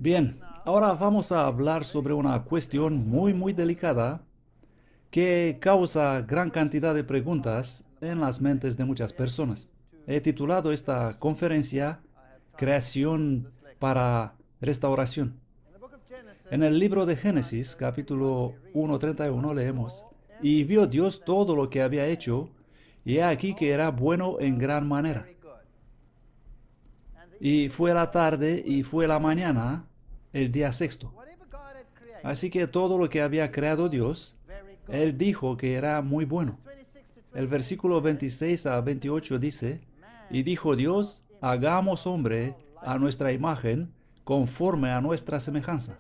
Bien, ahora vamos a hablar sobre una cuestión muy delicada que causa gran cantidad de preguntas en las mentes de muchas personas. He titulado esta conferencia Creación para Restauración. En el libro de Génesis, capítulo 1:31, leemos: Y vio Dios todo lo que había hecho, y he aquí que era bueno en gran manera. Y fue la tarde y fue la mañana, el día sexto. Así que todo lo que había creado Dios, Él dijo que era muy bueno. El versículo 26 a 28 dice: Y dijo Dios, hagamos hombre a nuestra imagen, conforme a nuestra semejanza,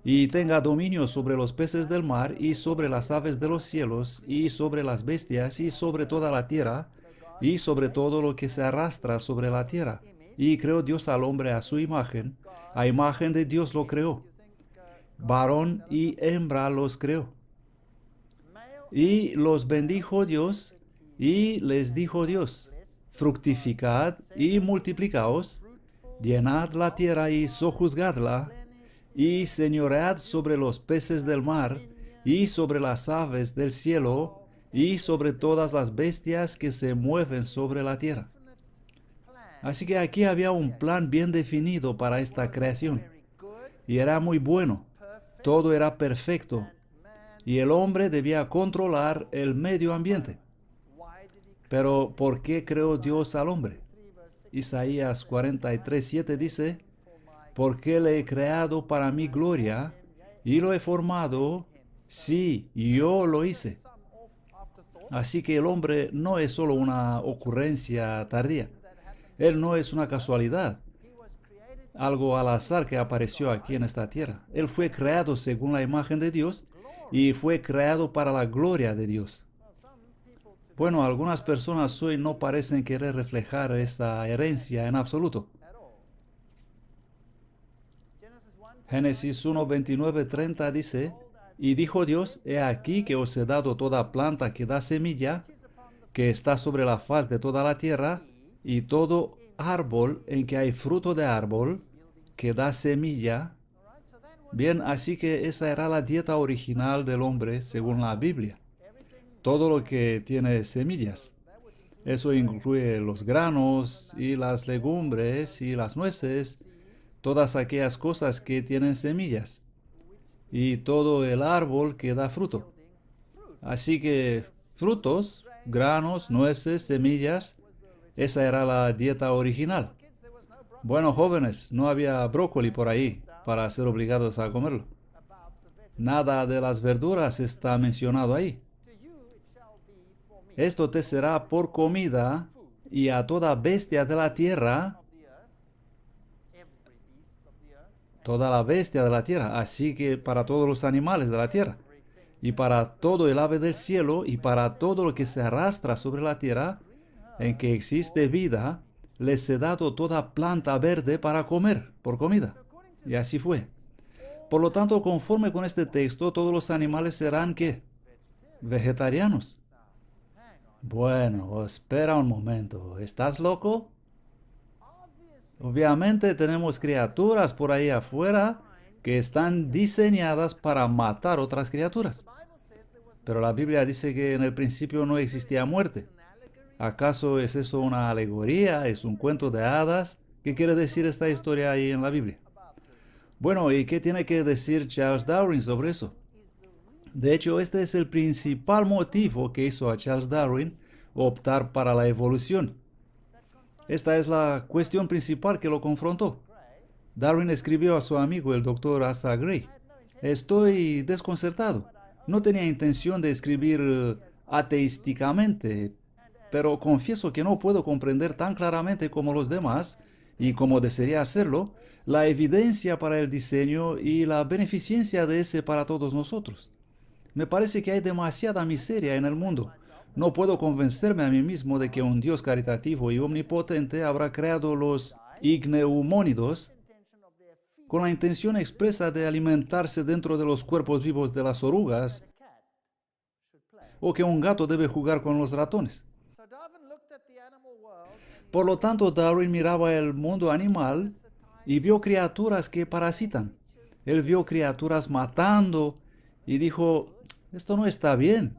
y tenga dominio sobre los peces del mar, y sobre las aves de los cielos, y sobre las bestias, y sobre toda la tierra, y sobre todo lo que se arrastra sobre la tierra. Y creó Dios al hombre a su imagen, a imagen de Dios lo creó, varón y hembra los creó. Y los bendijo Dios, y les dijo Dios: fructificad y multiplicaos, llenad la tierra y sojuzgadla, y señoread sobre los peces del mar, y sobre las aves del cielo, y sobre todas las bestias que se mueven sobre la tierra. Así que aquí había un plan bien definido para esta creación, y era muy bueno. Todo era perfecto, y el hombre debía controlar el medio ambiente. Pero ¿por qué creó Dios al hombre? Isaías 43:7 dice: Porque le he creado para mi gloria, y lo he formado, sí, yo lo hice. Así que el hombre no es solo una ocurrencia tardía. Él no es una casualidad, algo al azar que apareció aquí en esta tierra. Él fue creado según la imagen de Dios y fue creado para la gloria de Dios. Bueno, algunas personas hoy no parecen querer reflejar esta herencia en absoluto. Génesis 1:29-30 dice: Y dijo Dios, he aquí que os he dado toda planta que da semilla, que está sobre la faz de toda la tierra, y todo árbol en que hay fruto de árbol, que da semilla. Bien, así que esa era la dieta original del hombre según la Biblia. Todo lo que tiene semillas. Eso incluye los granos y las legumbres y las nueces, todas aquellas cosas que tienen semillas, y todo el árbol que da fruto. Así que frutos, granos, nueces, semillas, esa era la dieta original. Bueno, jóvenes, no había brócoli por ahí para ser obligados a comerlo. Nada de las verduras está mencionado ahí. Esto te será por comida, y a toda bestia de la tierra, toda la bestia de la tierra, así que para todos los animales de la tierra, y para todo el ave del cielo, y para todo lo que se arrastra sobre la tierra, en que existe vida, les he dado toda planta verde para comer, por comida. Y así fue. Por lo tanto, conforme con este texto, todos los animales serán, ¿qué? Vegetarianos. Bueno, espera un momento. ¿Estás loco? Obviamente tenemos criaturas por ahí afuera que están diseñadas para matar otras criaturas. Pero la Biblia dice que en el principio no existía muerte. ¿Acaso es eso una alegoría? ¿Es un cuento de hadas? ¿Qué quiere decir esta historia ahí en la Biblia? Bueno, ¿y qué tiene que decir Charles Darwin sobre eso? De hecho, este es el principal motivo que hizo a Charles Darwin optar para la evolución. Esta es la cuestión principal que lo confrontó. Darwin escribió a su amigo el doctor Asa Gray: Estoy desconcertado. No tenía intención de escribir ateísticamente, pero confieso que no puedo comprender tan claramente como los demás, y como desearía hacerlo, la evidencia para el diseño y la beneficencia de ese para todos nosotros. Me parece que hay demasiada miseria en el mundo. No puedo convencerme a mí mismo de que un Dios caritativo y omnipotente habrá creado los igneumónidos con la intención expresa de alimentarse dentro de los cuerpos vivos de las orugas, o que un gato debe jugar con los ratones. Por lo tanto, Darwin miraba el mundo animal y vio criaturas que parasitan. Él vio criaturas matando y dijo, esto no está bien,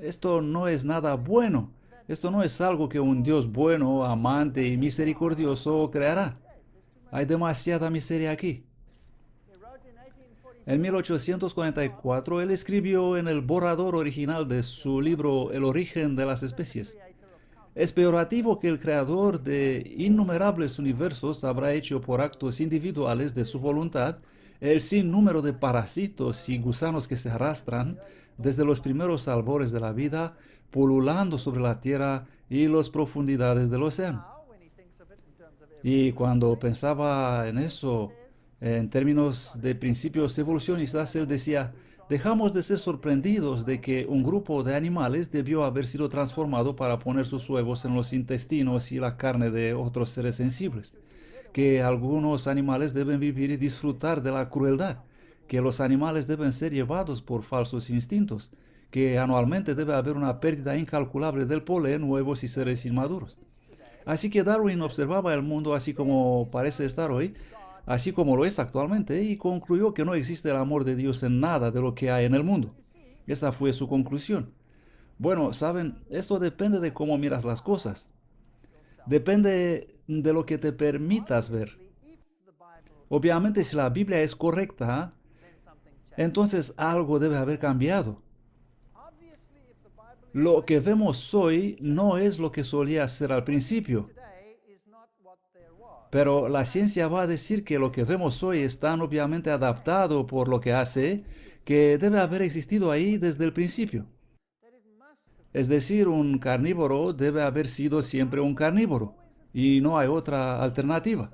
esto no es nada bueno, esto no es algo que un Dios bueno, amante y misericordioso creará. Hay demasiada miseria aquí. En 1844, él escribió en el borrador original de su libro El origen de las especies: es peyorativo que el creador de innumerables universos habrá hecho por actos individuales de su voluntad el sinnúmero de parásitos y gusanos que se arrastran desde los primeros albores de la vida, pululando sobre la tierra y las profundidades del océano. Y cuando pensaba en eso, en términos de principios evolucionistas, él decía, dejamos de ser sorprendidos de que un grupo de animales debió haber sido transformado para poner sus huevos en los intestinos y la carne de otros seres sensibles, que algunos animales deben vivir y disfrutar de la crueldad, que los animales deben ser llevados por falsos instintos, que anualmente debe haber una pérdida incalculable del polen, huevos y seres inmaduros. Así que Darwin observaba el mundo así como parece estar hoy, así como lo es actualmente, y concluyó que no existe el amor de Dios en nada de lo que hay en el mundo. Esa fue su conclusión. Bueno, saben, esto depende de cómo miras las cosas. Depende de lo que te permitas ver. Obviamente, si la Biblia es correcta, entonces algo debe haber cambiado. Lo que vemos hoy no es lo que solía ser al principio. Pero la ciencia va a decir que lo que vemos hoy es tan obviamente adaptado por lo que hace que debe haber existido ahí desde el principio. Es decir, un carnívoro debe haber sido siempre un carnívoro y no hay otra alternativa.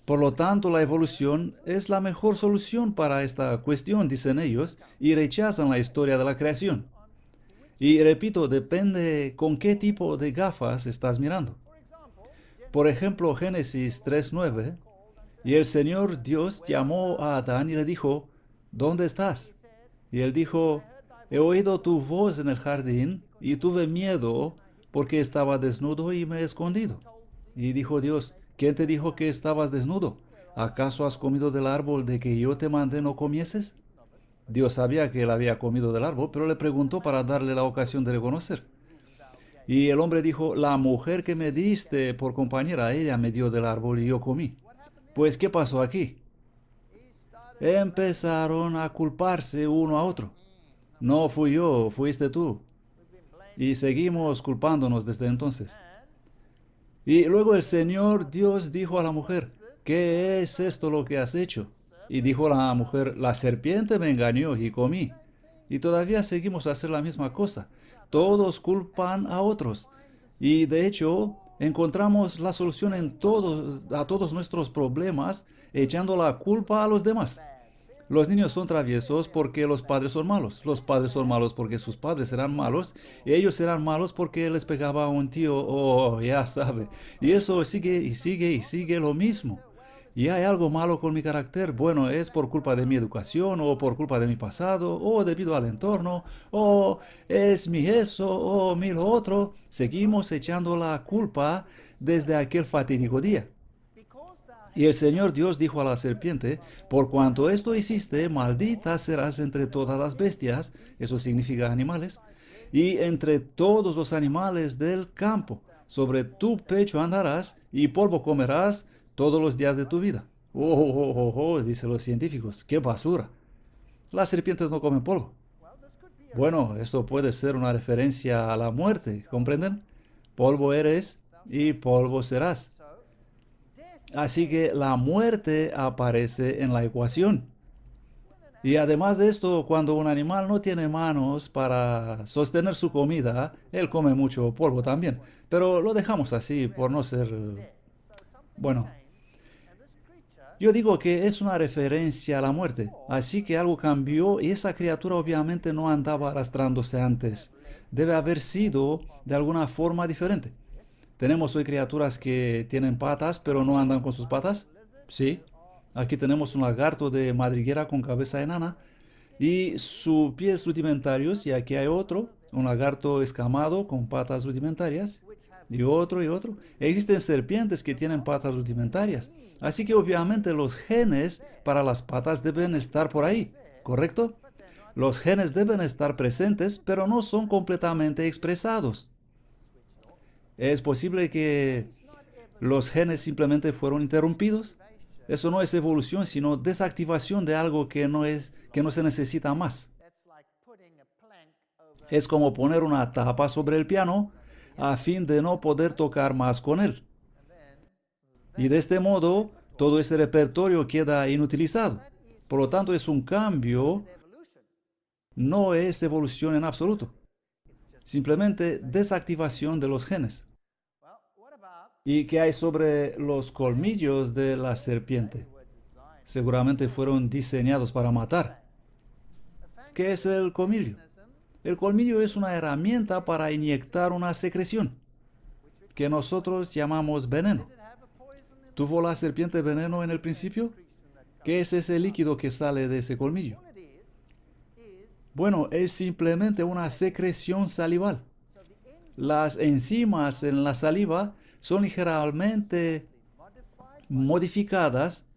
Por lo tanto, la evolución es la mejor solución para esta cuestión, dicen ellos, y rechazan la historia de la creación. Y repito, depende con qué tipo de gafas estás mirando. Por ejemplo, Génesis 3:9, y el Señor Dios llamó a Adán y le dijo, ¿dónde estás? Y él dijo, he oído tu voz en el jardín y tuve miedo porque estaba desnudo y me he escondido. Y dijo Dios, ¿quién te dijo que estabas desnudo? ¿Acaso has comido del árbol de que yo te mandé no comieses? Dios sabía que él había comido del árbol, pero le preguntó para darle la ocasión de reconocer. Y el hombre dijo, la mujer que me diste por compañera, ella me dio del árbol y yo comí. Pues, ¿qué pasó aquí? Empezaron a culparse uno a otro. No fui yo, fuiste tú. Y seguimos culpándonos desde entonces. Y luego el Señor Dios dijo a la mujer, ¿qué es esto lo que has hecho? Y dijo la mujer, la serpiente me engañó y comí. Y todavía seguimos a hacer la misma cosa. Todos culpan a otros. Y de hecho, encontramos la solución a todos nuestros problemas echando la culpa a los demás. Los niños son traviesos porque los padres son malos. Los padres son malos porque sus padres eran malos. Y ellos eran malos porque les pegaba a un tío. Oh, ya sabe. Y eso sigue y sigue y sigue lo mismo. Y hay algo malo con mi carácter. Bueno, es por culpa de mi educación, o por culpa de mi pasado, o debido al entorno, o es mi eso, o mi lo otro. Seguimos echando la culpa desde aquel fatídico día. Y el Señor Dios dijo a la serpiente, por cuanto esto hiciste, maldita serás entre todas las bestias, eso significa animales, y entre todos los animales del campo. Sobre tu pecho andarás, y polvo comerás todos los días de tu vida. Dicen los científicos, ¡qué basura! Las serpientes no comen polvo. Bueno, eso puede ser una referencia a la muerte, ¿comprenden? Polvo eres y polvo serás. Así que la muerte aparece en la ecuación. Y además de esto, cuando un animal no tiene manos para sostener su comida, él come mucho polvo también. Pero lo dejamos así por no ser... Bueno, yo digo que es una referencia a la muerte. Así que algo cambió y esa criatura obviamente no andaba arrastrándose antes. Debe haber sido de alguna forma diferente. ¿Tenemos hoy criaturas que tienen patas pero no andan con sus patas? Sí. Aquí tenemos un lagarto de madriguera con cabeza enana y sus pies rudimentarios, y aquí hay otro, un lagarto escamado con patas rudimentarias, y otro y otro. Existen serpientes que tienen patas rudimentarias, así que obviamente los genes para las patas deben estar por ahí, ¿correcto? Los genes deben estar presentes, pero no son completamente expresados. Es posible que los genes simplemente fueron interrumpidos. Eso no es evolución, sino desactivación de algo que no se necesita más. Es como poner una tapa sobre el piano a fin de no poder tocar más con él. Y de este modo, todo ese repertorio queda inutilizado. Por lo tanto, es un cambio, no es evolución en absoluto. Simplemente desactivación de los genes. ¿Y qué hay sobre los colmillos de la serpiente? Seguramente fueron diseñados para matar. ¿Qué es el colmillo? El colmillo es una herramienta para inyectar una secreción que nosotros llamamos veneno. ¿Tuvo la serpiente veneno en el principio? ¿Qué es ese líquido que sale de ese colmillo? Bueno, es simplemente una secreción salival. Las enzimas en la saliva son ligeramente modificadas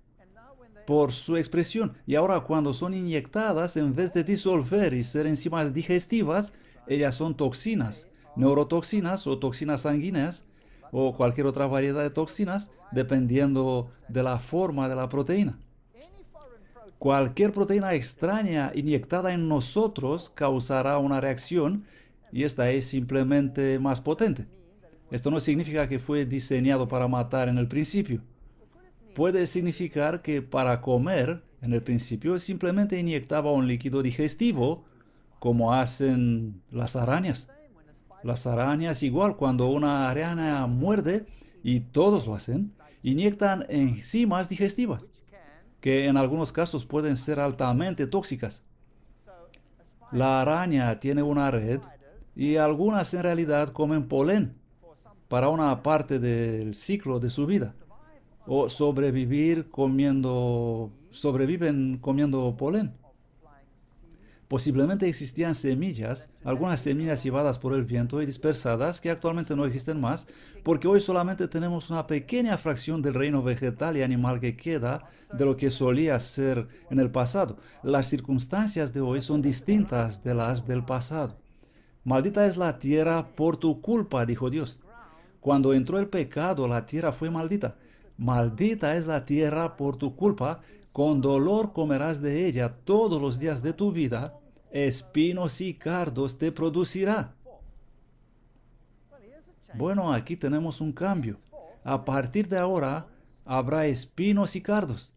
por su expresión. Y ahora cuando son inyectadas, en vez de disolver y ser enzimas digestivas, ellas son toxinas, neurotoxinas o toxinas sanguíneas o cualquier otra variedad de toxinas, dependiendo de la forma de la proteína. Cualquier proteína extraña inyectada en nosotros causará una reacción y esta es simplemente más potente. Esto no significa que fue diseñado para matar en el principio. Puede significar que para comer, en el principio, simplemente inyectaba un líquido digestivo, como hacen las arañas. Las arañas igual, cuando una araña muerde, y todos lo hacen, inyectan enzimas digestivas, que en algunos casos pueden ser altamente tóxicas. La araña tiene una red, y algunas en realidad comen polen para una parte del ciclo de su vida. O sobreviven comiendo polen. Posiblemente existían semillas, algunas semillas llevadas por el viento y dispersadas que actualmente no existen más, porque hoy solamente tenemos una pequeña fracción del reino vegetal y animal que queda de lo que solía ser en el pasado. Las circunstancias de hoy son distintas de las del pasado. Maldita es la tierra por tu culpa, dijo Dios. Cuando entró el pecado, la tierra fue maldita. Maldita es la tierra por tu culpa, con dolor comerás de ella todos los días de tu vida, espinos y cardos te producirá. Bueno, aquí tenemos un cambio. A partir de ahora habrá espinos y cardos,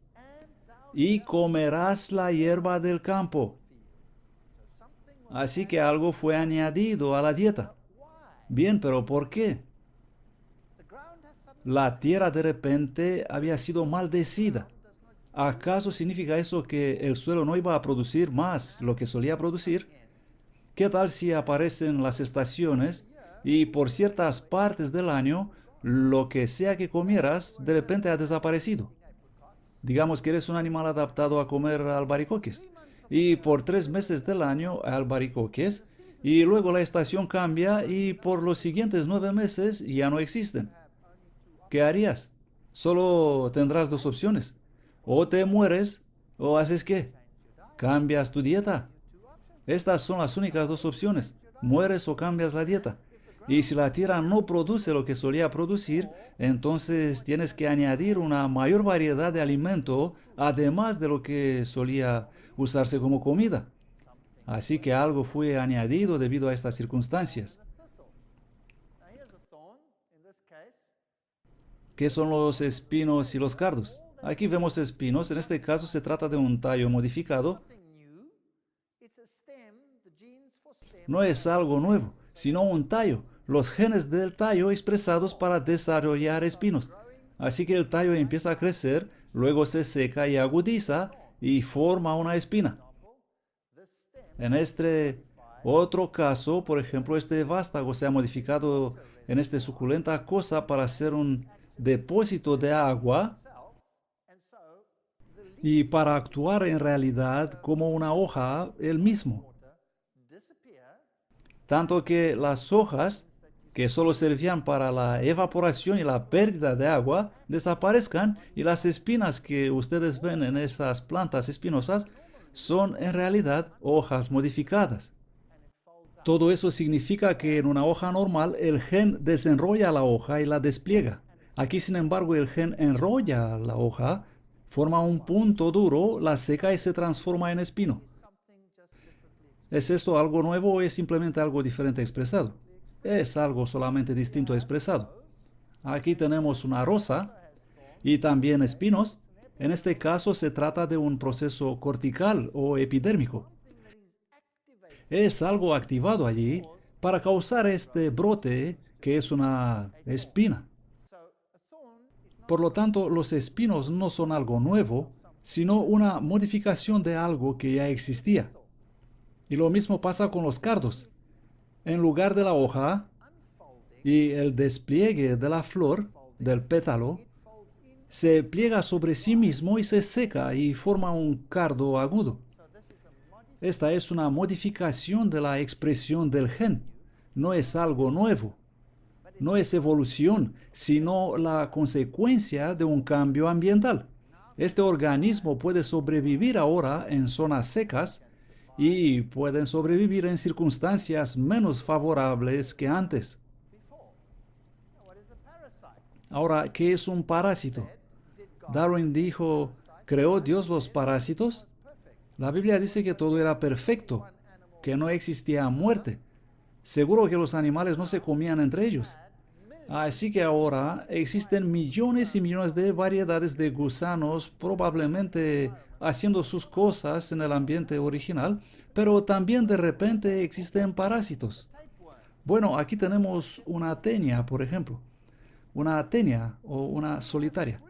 y comerás la hierba del campo. Así que algo fue añadido a la dieta. Bien, pero ¿por qué? La tierra de repente había sido maldecida. ¿Acaso significa eso que el suelo no iba a producir más lo que solía producir? ¿Qué tal si aparecen las estaciones y por ciertas partes del año lo que sea que comieras de repente ha desaparecido? Digamos que eres un animal adaptado a comer albaricoques y por 3 meses del año hay albaricoques y luego la estación cambia y por los siguientes 9 meses ya no existen. ¿Qué harías? Solo tendrás 2 opciones. O te mueres o haces qué. Cambias tu dieta. Estas son las únicas 2 opciones. Mueres o cambias la dieta. Y si la tierra no produce lo que solía producir, entonces tienes que añadir una mayor variedad de alimento, además de lo que solía usarse como comida. Así que algo fue añadido debido a estas circunstancias. ¿Qué son los espinos y los cardos? Aquí vemos espinos, en este caso se trata de un tallo modificado. No es algo nuevo, sino un tallo, los genes del tallo expresados para desarrollar espinos. Así que el tallo empieza a crecer, luego se seca y agudiza y forma una espina. En este otro caso, por ejemplo, este vástago se ha modificado en esta suculenta cosa para ser un depósito de agua y para actuar en realidad como una hoja él mismo. Tanto que las hojas, que solo servían para la evaporación y la pérdida de agua, desaparezcan y las espinas que ustedes ven en esas plantas espinosas son en realidad hojas modificadas. Todo eso significa que en una hoja normal el gen desenrolla la hoja y la despliega. Aquí, sin embargo, el gen enrolla la hoja, forma un punto duro, la seca y se transforma en espino. ¿Es esto algo nuevo o es simplemente algo diferente expresado? Es algo solamente distinto expresado. Aquí tenemos una rosa y también espinos. En este caso se trata de un proceso cortical o epidérmico. Es algo activado allí para causar este brote que es una espina. Por lo tanto, los espinos no son algo nuevo, sino una modificación de algo que ya existía. Y lo mismo pasa con los cardos. En lugar de la hoja y el despliegue de la flor, del pétalo, se pliega sobre sí mismo y se seca y forma un cardo agudo. Esta es una modificación de la expresión del gen. No es algo nuevo. No es evolución, sino la consecuencia de un cambio ambiental. Este organismo puede sobrevivir ahora en zonas secas y pueden sobrevivir en circunstancias menos favorables que antes. Ahora, ¿qué es un parásito? Darwin dijo, ¿creó Dios los parásitos? La Biblia dice que todo era perfecto, que no existía muerte. Seguro que los animales no se comían entre ellos. Así que ahora existen millones y millones de variedades de gusanos, probablemente haciendo sus cosas en el ambiente original, pero también de repente existen parásitos. Bueno, aquí tenemos una tenia, por ejemplo. Una tenia o una solitaria.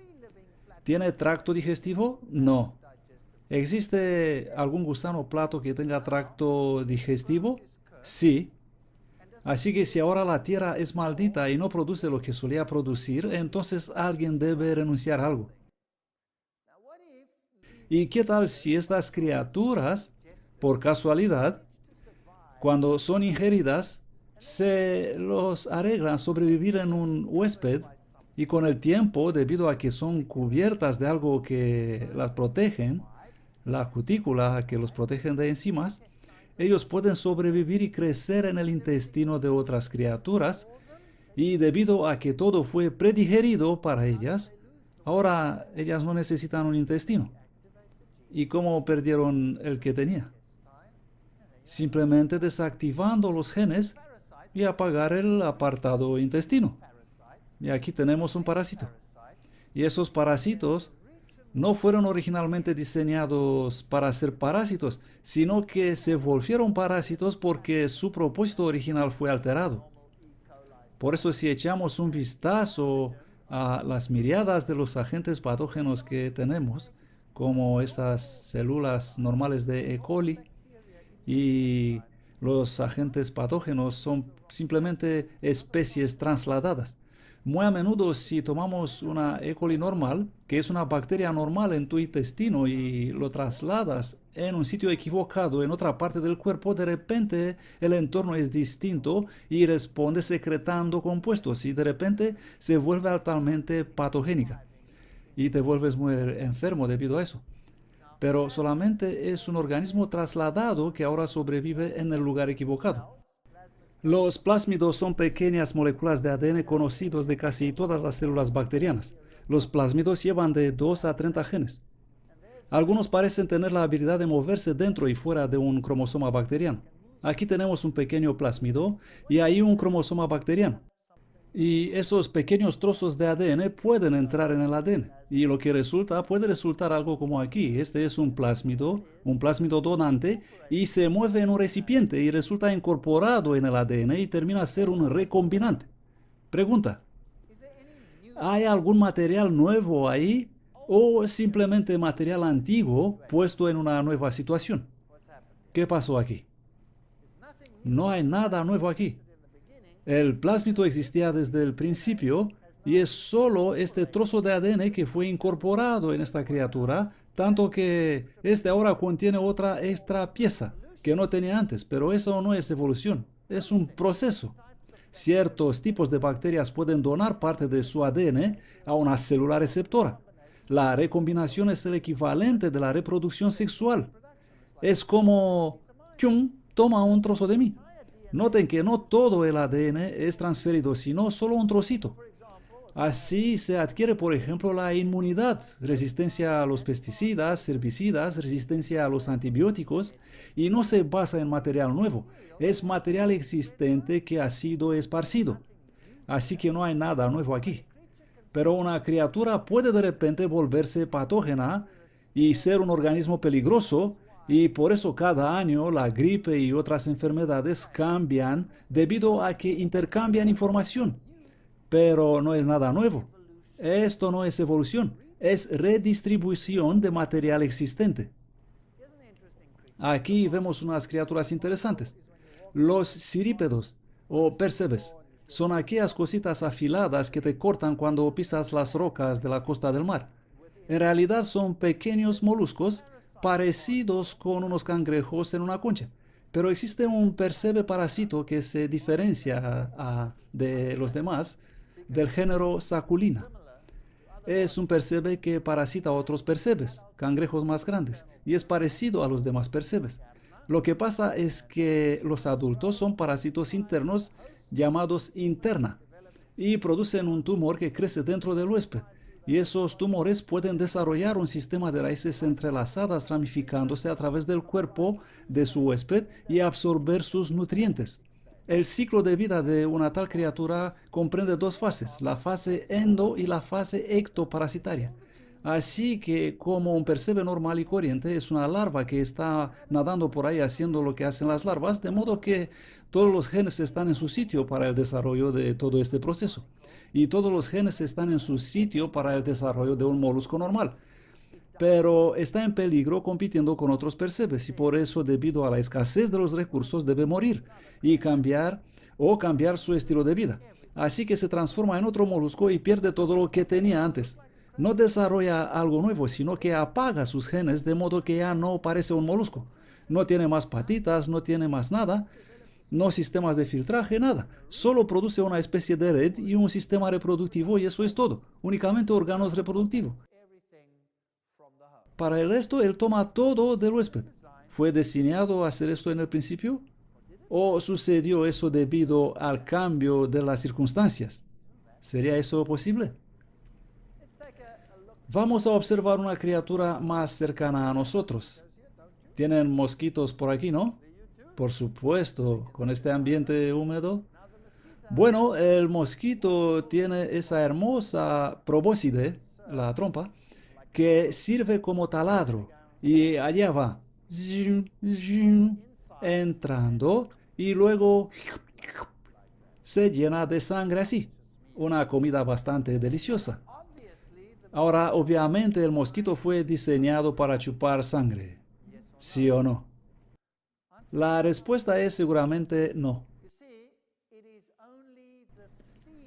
¿Tiene tracto digestivo? No. ¿Existe algún gusano plato que tenga tracto digestivo? Sí. Así que si ahora la tierra es maldita y no produce lo que solía producir, entonces alguien debe renunciar a algo. ¿Y qué tal si estas criaturas, por casualidad, cuando son ingeridas, se los arreglan sobrevivir en un huésped y con el tiempo, debido a que son cubiertas de algo que las protegen, la cutícula que los protegen de enzimas, ellos pueden sobrevivir y crecer en el intestino de otras criaturas y debido a que todo fue predigerido para ellas, ahora ellas no necesitan un intestino. ¿Y cómo perdieron el que tenía? Simplemente desactivando los genes y apagar el apartado intestino. Y aquí tenemos un parásito. Y esos parásitos no fueron originalmente diseñados para ser parásitos, sino que se volvieron parásitos porque su propósito original fue alterado. Por eso si echamos un vistazo a las miriadas de los agentes patógenos que tenemos, como esas células normales de E. coli, y los agentes patógenos son simplemente especies trasladadas. Muy a menudo, si tomamos una E. coli normal, que es una bacteria normal en tu intestino, y lo trasladas en un sitio equivocado en otra parte del cuerpo, de repente el entorno es distinto y responde secretando compuestos y de repente se vuelve altamente patogénica y te vuelves muy enfermo debido a eso. Pero solamente es un organismo trasladado que ahora sobrevive en el lugar equivocado. Los plásmidos son pequeñas moléculas de ADN conocidos de casi todas las células bacterianas. Los plásmidos llevan de 2 a 30 genes. Algunos parecen tener la habilidad de moverse dentro y fuera de un cromosoma bacteriano. Aquí tenemos un pequeño plásmido y ahí un cromosoma bacteriano. Y esos pequeños trozos de ADN pueden entrar en el ADN. Y lo que resulta puede resultar algo como aquí. Este es un plásmido donante, y se mueve en un recipiente y resulta incorporado en el ADN y termina a ser un recombinante. Pregunta: ¿hay algún material nuevo ahí o simplemente material antiguo puesto en una nueva situación? ¿Qué pasó aquí? No hay nada nuevo aquí. El plásmido existía desde el principio y es solo este trozo de ADN que fue incorporado en esta criatura, Tanto que este ahora contiene otra extra pieza que no tenía antes, pero eso no es evolución, es un proceso. Ciertos tipos de bacterias pueden donar parte de su ADN a una célula receptora. La recombinación es el equivalente de la reproducción sexual. Es como, ¡chum!, toma un trozo de mí. Noten que no todo el ADN es transferido, sino solo un trocito. Así se adquiere, por ejemplo, la inmunidad, resistencia a los pesticidas, herbicidas, resistencia a los antibióticos, y no se basa en material nuevo, es material existente que ha sido esparcido. Así que no hay nada nuevo aquí. Pero una criatura puede de repente volverse patógena y ser un organismo peligroso, y por eso cada año la gripe y otras enfermedades cambian debido a que intercambian información. Pero no es nada nuevo. Esto no es evolución, es redistribución de material existente. Aquí vemos unas criaturas interesantes. Los cirípedos o percebes son aquellas cositas afiladas que te cortan cuando pisas las rocas de la costa del mar. En realidad son pequeños moluscos parecidos con unos cangrejos en una concha. Pero existe un percebe parásito que se diferencia de los demás, del género Saculina. Es un percebe que parasita a otros percebes, cangrejos más grandes, y es parecido a los demás percebes. Lo que pasa es que los adultos son parásitos internos llamados interna y producen un tumor que crece dentro del huésped. Y esos tumores pueden desarrollar un sistema de raíces entrelazadas ramificándose a través del cuerpo de su huésped y absorber sus nutrientes. El ciclo de vida de una tal criatura comprende dos fases, la fase endo y la fase ectoparasitaria. Así que, como un percebe normal y corriente, es una larva que está nadando por ahí haciendo lo que hacen las larvas, de modo que todos los genes están en su sitio para el desarrollo de todo este proceso. Y todos los genes están en su sitio para el desarrollo de un molusco normal. Pero está en peligro compitiendo con otros percebes y por eso, debido a la escasez de los recursos, debe morir y cambiar su estilo de vida. Así que se transforma en otro molusco y pierde todo lo que tenía antes. No desarrolla algo nuevo, sino que apaga sus genes de modo que ya no parece un molusco. No tiene más patitas, no tiene más nada, no sistemas de filtraje, nada. Solo produce una especie de red y un sistema reproductivo y eso es todo. Únicamente órganos reproductivos. Para el resto, él toma todo del huésped. ¿Fue diseñado a hacer esto en el principio? ¿O sucedió eso debido al cambio de las circunstancias? ¿Sería eso posible? Vamos a observar una criatura más cercana a nosotros. Tienen mosquitos por aquí, ¿no? Por supuesto, con este ambiente húmedo. Bueno, el mosquito tiene esa hermosa probóscide, la trompa, que sirve como taladro. Y allá va, entrando y luego se llena de sangre así. Una comida bastante deliciosa. Ahora, obviamente el mosquito fue diseñado para chupar sangre. ¿Sí o no? La respuesta es seguramente no.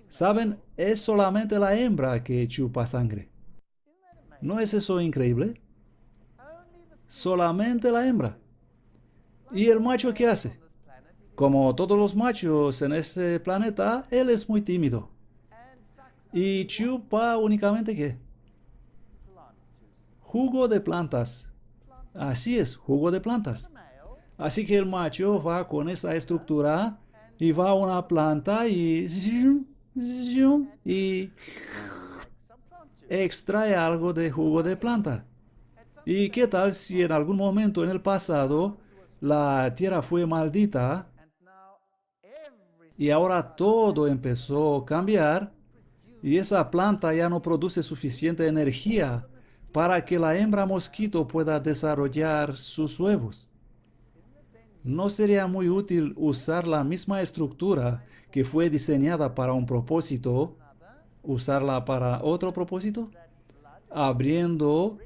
¿Saben? Es solamente la hembra que chupa sangre. ¿No es eso increíble? Solamente la hembra. ¿Y el macho qué hace? Como todos los machos en este planeta, él es muy tímido. ¿Y chupa únicamente qué? Jugo de plantas. Así es, jugo de plantas. Así que el macho va con esa estructura y va a una planta y extrae algo de jugo de planta. ¿Y qué tal si en algún momento en el pasado la tierra fue maldita y ahora todo empezó a cambiar y esa planta ya no produce suficiente energía para que la hembra mosquito pueda desarrollar sus huevos? ¿No sería muy útil usar la misma estructura que fue diseñada para un propósito, usarla para otro propósito? Abriendo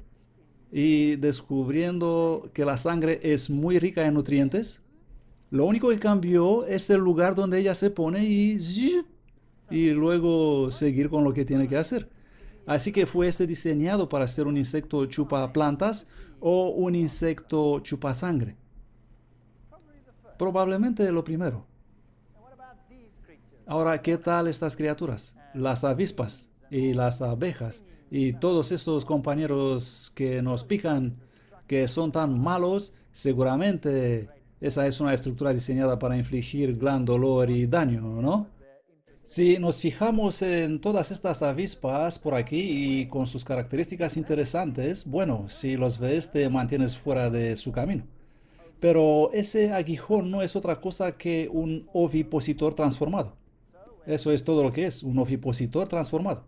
y descubriendo que la sangre es muy rica en nutrientes. Lo único que cambió es el lugar donde ella se pone y luego seguir con lo que tiene que hacer. Así que ¿fue este diseñado para ser un insecto chupa plantas o un insecto chupa sangre? Probablemente lo primero. Ahora, ¿qué tal estas criaturas? Las avispas y las abejas y todos esos compañeros que nos pican, que son tan malos, seguramente esa es una estructura diseñada para infligir gran dolor y daño, ¿no? Si nos fijamos en todas estas avispas por aquí y con sus características interesantes, bueno, si los ves te mantienes fuera de su camino. Pero ese aguijón no es otra cosa que un ovipositor transformado. Eso es todo lo que es, un ovipositor transformado.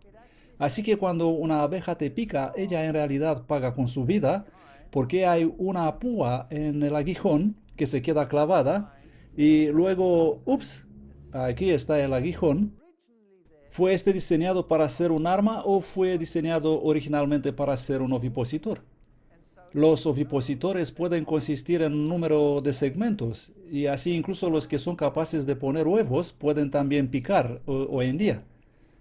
Así que cuando una abeja te pica, ella en realidad paga con su vida porque hay una púa en el aguijón que se queda clavada y luego, ups, aquí está el aguijón. ¿Fue este diseñado para ser un arma o fue diseñado originalmente para ser un ovipositor? Los ovipositores pueden consistir en un número de segmentos y así incluso los que son capaces de poner huevos pueden también picar hoy en día,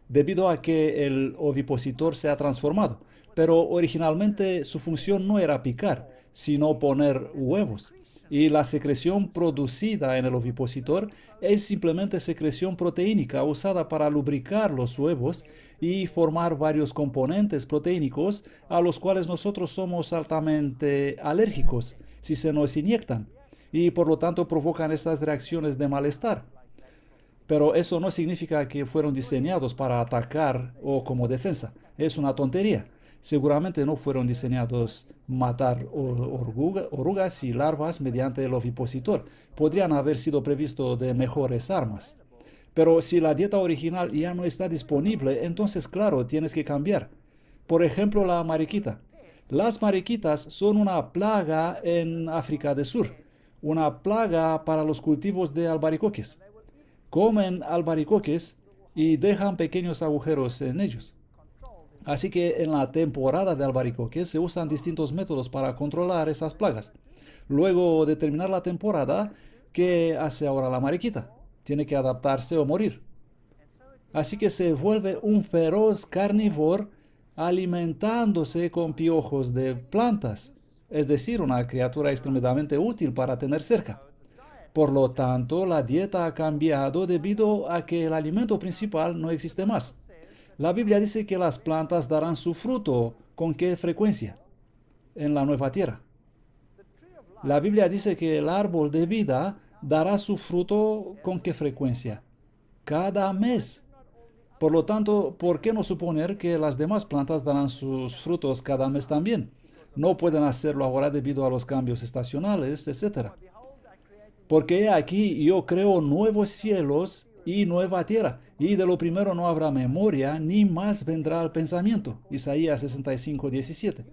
debido a que el ovipositor se ha transformado. Pero originalmente su función no era picar, sino poner huevos. Y la secreción producida en el ovipositor es simplemente secreción proteínica usada para lubricar los huevos y formar varios componentes proteínicos a los cuales nosotros somos altamente alérgicos si se nos inyectan y por lo tanto provocan estas reacciones de malestar. Pero eso no significa que fueron diseñados para atacar o como defensa. Es una tontería. Seguramente no fueron diseñados matar orugas y larvas mediante el ovipositor. Podrían haber sido previsto de mejores armas. Pero si la dieta original ya no está disponible, entonces claro, tienes que cambiar. Por ejemplo, la mariquita. Las mariquitas son una plaga en África del Sur, una plaga para los cultivos de albaricoques. Comen albaricoques y dejan pequeños agujeros en ellos. Así que en la temporada de albaricoques se usan distintos métodos para controlar esas plagas. Luego de terminar la temporada, ¿qué hace ahora la mariquita? Tiene que adaptarse o morir. Así que se vuelve un feroz carnívoro alimentándose con piojos de plantas, es decir, una criatura extremadamente útil para tener cerca. Por lo tanto, la dieta ha cambiado debido a que el alimento principal no existe más. La Biblia dice que las plantas darán su fruto. ¿Con qué frecuencia? En la nueva tierra. La Biblia dice que el árbol de vida dará su fruto. ¿Con qué frecuencia? Cada mes. Por lo tanto, ¿por qué no suponer que las demás plantas darán sus frutos cada mes también? No pueden hacerlo ahora debido a los cambios estacionales, etc. Porque aquí yo creo nuevos cielos y nueva tierra, y de lo primero no habrá memoria, ni más vendrá al pensamiento. Isaías 65:17.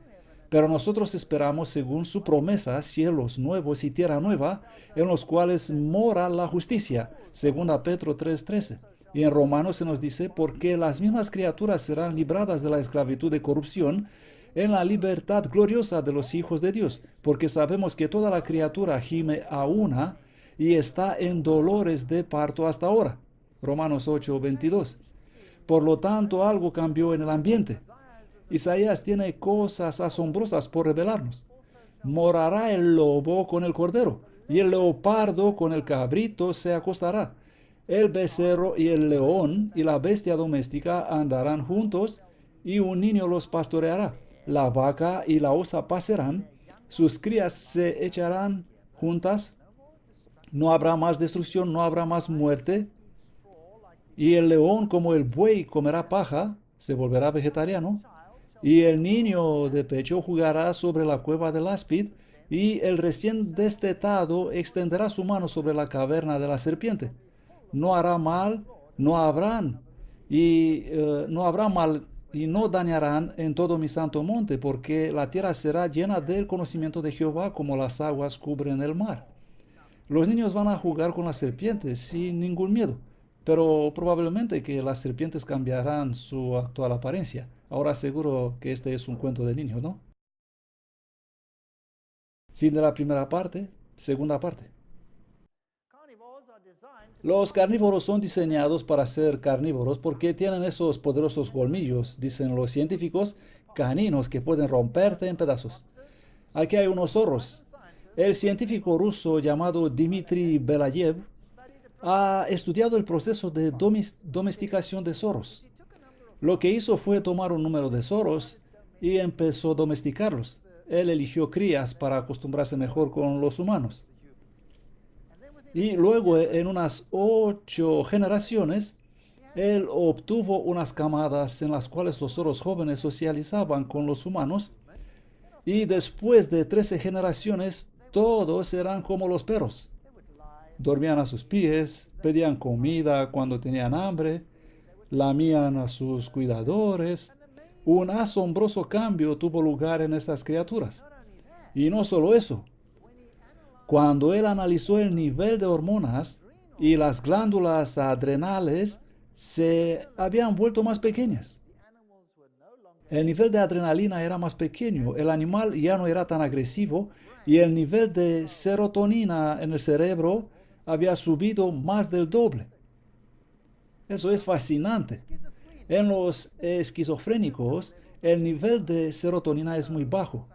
Pero nosotros esperamos, según su promesa, cielos nuevos y tierra nueva, en los cuales mora la justicia, según a Pedro 3:13. Y en Romanos se nos dice, porque las mismas criaturas serán libradas de la esclavitud de corrupción en la libertad gloriosa de los hijos de Dios, porque sabemos que toda la criatura gime a una y está en dolores de parto hasta ahora. Romanos 8:22. Por lo tanto, algo cambió en el ambiente. Isaías tiene cosas asombrosas por revelarnos. Morará el lobo con el cordero, y el leopardo con el cabrito se acostará. El becerro y el león y la bestia doméstica andarán juntos, y un niño los pastoreará. La vaca y la osa pasarán, sus crías se echarán juntas. No habrá más destrucción, no habrá más muerte. Y el león, como el buey, comerá paja, se volverá vegetariano. Y el niño de pecho jugará sobre la cueva del áspid, y el recién destetado extenderá su mano sobre la caverna de la serpiente. No hará mal, no habrá mal y no dañarán en todo mi santo monte, porque la tierra será llena del conocimiento de Jehová como las aguas cubren el mar. Los niños van a jugar con las serpientes sin ningún miedo, pero probablemente que las serpientes cambiarán su actual apariencia. Ahora seguro que este es un cuento de niños, ¿no? Fin de la primera parte, segunda parte. Los carnívoros son diseñados para ser carnívoros porque tienen esos poderosos colmillos, dicen los científicos, caninos que pueden romperte en pedazos. Aquí hay unos zorros. El científico ruso llamado Dmitry Belayev ha estudiado el proceso de domesticación de zorros. Lo que hizo fue tomar un número de zorros y empezó a domesticarlos. Él eligió crías para acostumbrarse mejor con los humanos. Y luego, en unas 8 generaciones, él obtuvo unas camadas en las cuales los zorros jóvenes socializaban con los humanos. Y después de 13 generaciones, todos eran como los perros. Dormían a sus pies, pedían comida cuando tenían hambre, lamían a sus cuidadores. Un asombroso cambio tuvo lugar en estas criaturas. Y no solo eso. Cuando él analizó el nivel de hormonas y las glándulas adrenales se habían vuelto más pequeñas. El nivel de adrenalina era más pequeño, el animal ya no era tan agresivo y el nivel de serotonina en el cerebro había subido más del doble. Eso es fascinante. En los esquizofrénicos, el nivel de serotonina es muy bajo.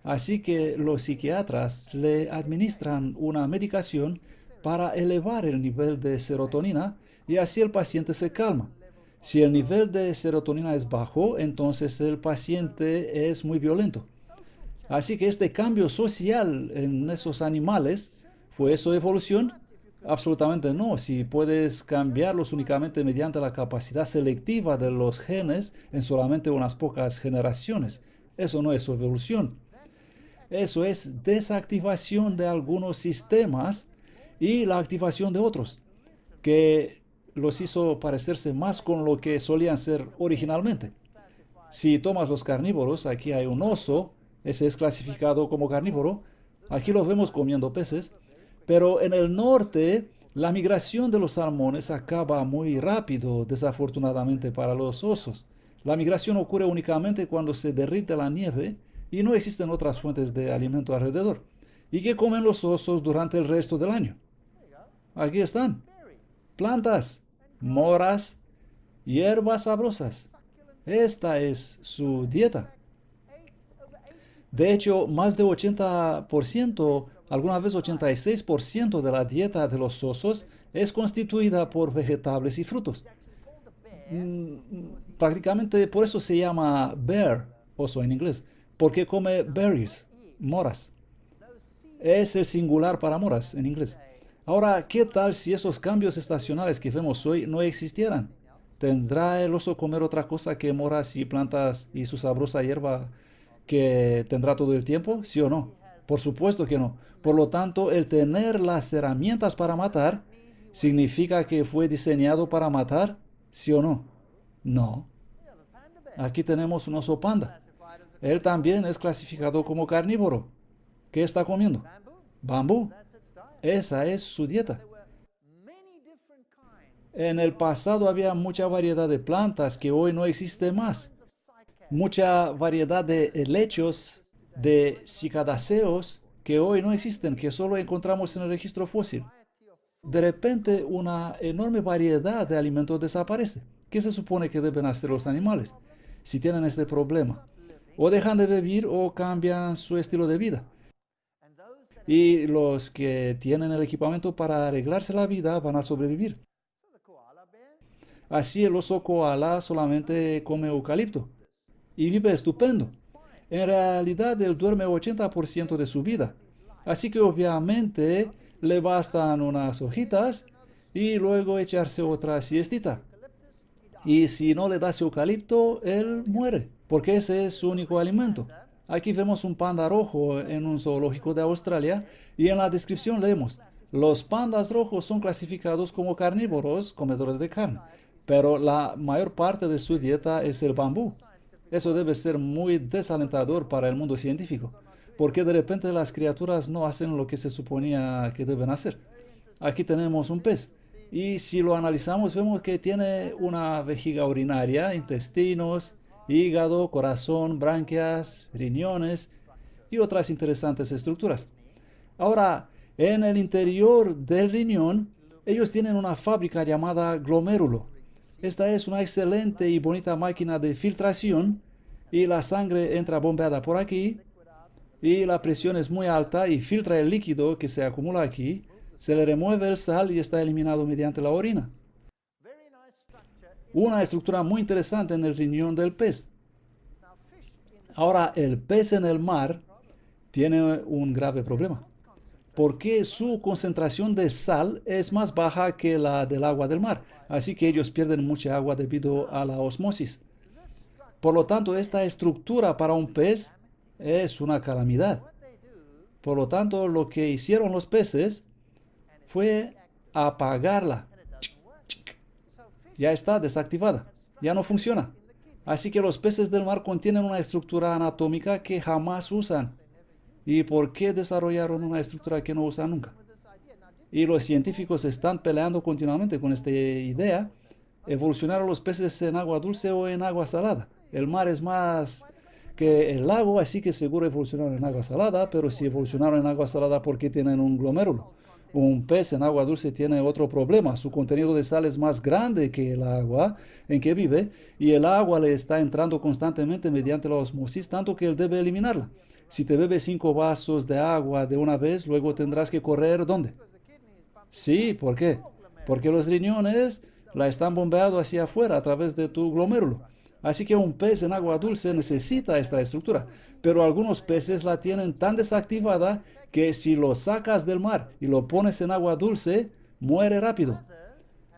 Así que los psiquiatras le administran una medicación para elevar el nivel de serotonina y así el paciente se calma. Si el nivel de serotonina es bajo, entonces el paciente es muy violento. Así que este cambio social en esos animales, ¿fue eso evolución? Absolutamente no. Si puedes cambiarlos únicamente mediante la capacidad selectiva de los genes en solamente unas pocas generaciones, eso no es evolución. Eso es desactivación de algunos sistemas y la activación de otros, que los hizo parecerse más con lo que solían ser originalmente. Si tomas los carnívoros, aquí hay un oso, ese es clasificado como carnívoro, aquí lo vemos comiendo peces, pero en el norte la migración de los salmones acaba muy rápido, desafortunadamente para los osos. La migración ocurre únicamente cuando se derrite la nieve y no existen otras fuentes de alimento alrededor. ¿Y qué comen los osos durante el resto del año? Aquí están. Plantas, moras, hierbas sabrosas. Esta es su dieta. De hecho, más de 80%, alguna vez 86% de la dieta de los osos es constituida por vegetales y frutos. Prácticamente por eso se llama bear, oso en inglés, porque come berries, moras. Es el singular para moras en inglés. Ahora, ¿qué tal si esos cambios estacionales que vemos hoy no existieran? ¿Tendrá el oso comer otra cosa que moras y plantas y su sabrosa hierba que tendrá todo el tiempo? ¿Sí o no? Por supuesto que no. Por lo tanto, el tener las herramientas para matar, ¿significa que fue diseñado para matar? ¿Sí o no? No. Aquí tenemos un oso panda. Él también es clasificado como carnívoro. ¿Qué está comiendo? Bambú. Esa es su dieta. En el pasado había mucha variedad de plantas que hoy no existe más. Mucha variedad de helechos, de cicadáceos que hoy no existen, que solo encontramos en el registro fósil. De repente, una enorme variedad de alimentos desaparece. ¿Qué se supone que deben hacer los animales si tienen este problema? O dejan de vivir o cambian su estilo de vida. Y los que tienen el equipamiento para arreglarse la vida van a sobrevivir. Así el oso koala solamente come eucalipto y vive estupendo. En realidad él duerme 80% de su vida. Así que obviamente le bastan unas hojitas y luego echarse otra siestita. Y si no le das eucalipto, él muere, porque ese es su único alimento. Aquí vemos un panda rojo en un zoológico de Australia y en la descripción leemos: los pandas rojos son clasificados como carnívoros, comedores de carne, pero la mayor parte de su dieta es el bambú. Eso debe ser muy desalentador para el mundo científico, porque de repente las criaturas no hacen lo que se suponía que deben hacer. Aquí tenemos un pez, y si lo analizamos vemos que tiene una vejiga urinaria, intestinos, hígado, corazón, branquias, riñones y otras interesantes estructuras. Ahora, en el interior del riñón Ellos tienen una fábrica llamada glomérulo. Esta es una excelente y bonita máquina de filtración y la sangre entra bombeada por aquí y la presión es muy alta y filtra el líquido que se acumula aquí, se le remueve el sal y está eliminado mediante la orina. Una estructura muy interesante en el riñón del pez. Ahora, el pez en el mar tiene un grave problema, porque su concentración de sal es más baja que la del agua del mar, así que ellos pierden mucha agua debido a la osmosis. Por lo tanto, esta estructura para un pez es una calamidad. Por lo tanto, lo que hicieron los peces fue apagarla. Ya está desactivada, ya no funciona. Así que los peces del mar contienen una estructura anatómica que jamás usan. ¿Y por qué desarrollaron una estructura que no usan nunca? Y los científicos están peleando continuamente con esta idea. Evolucionar a los peces en agua dulce o en agua salada. El mar es más que el lago, así que seguro evolucionaron en agua salada, pero si evolucionaron en agua salada, ¿por qué tienen un glomérulo? Un pez en agua dulce tiene otro problema. Su contenido de sal es más grande que el agua en que vive y el agua le está entrando constantemente mediante la osmosis, tanto que él debe eliminarla. Si te bebes 5 vasos de agua de una vez, luego tendrás que correr ¿dónde? Sí, ¿por qué? Porque los riñones la están bombeando hacia afuera a través de tu glomérulo. Así que un pez en agua dulce necesita esta estructura, pero algunos peces la tienen tan desactivada que si lo sacas del mar y lo pones en agua dulce, muere rápido.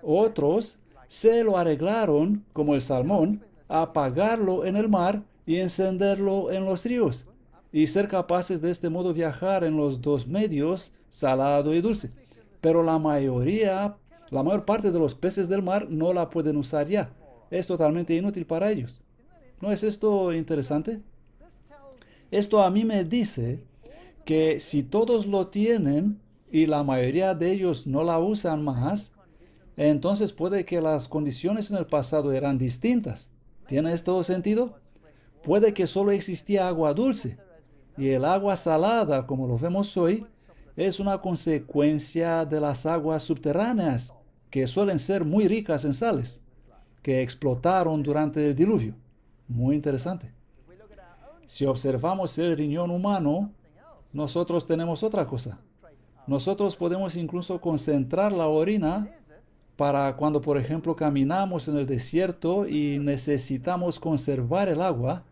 Otros se lo arreglaron, como el salmón, a apagarlo en el mar y encenderlo en los ríos, y ser capaces de este modo viajar en los dos medios, salado y dulce. Pero la mayor parte de los peces del mar no la pueden usar ya. Es totalmente inútil para ellos. ¿No es esto interesante? Esto a mí me dice que si todos lo tienen y la mayoría de ellos no la usan más, entonces puede que las condiciones en el pasado eran distintas. ¿Tiene esto sentido? Puede que solo existía agua dulce y el agua salada, como lo vemos hoy, es una consecuencia de las aguas subterráneas, que suelen ser muy ricas en sales, que explotaron durante el diluvio. Muy interesante. Si observamos el riñón humano, nosotros tenemos otra cosa. Nosotros podemos incluso concentrar la orina para cuando, por ejemplo, caminamos en el desierto y necesitamos conservar el agua.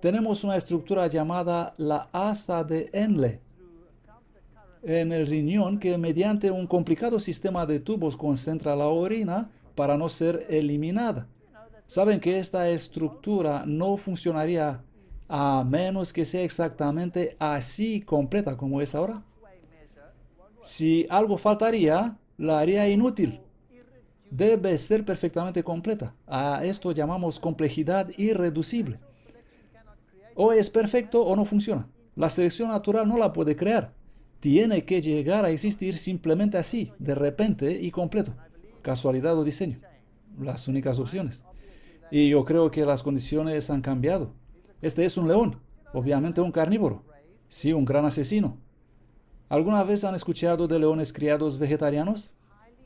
Tenemos una estructura llamada la asa de Henle en el riñón que mediante un complicado sistema de tubos concentra la orina para no ser eliminada. Saben que esta estructura no funcionaría a menos que sea exactamente así completa como es ahora. Si algo faltaría, la haría inútil. Debe ser perfectamente completa. A esto llamamos complejidad irreducible. O es perfecto o no funciona. La selección natural no la puede crear. Tiene que llegar a existir simplemente así, de repente y completo. Casualidad o diseño. Las únicas opciones. Y yo creo que las condiciones han cambiado. Este es un león, obviamente un carnívoro. Sí, un gran asesino. ¿Alguna vez han escuchado de leones criados vegetarianos?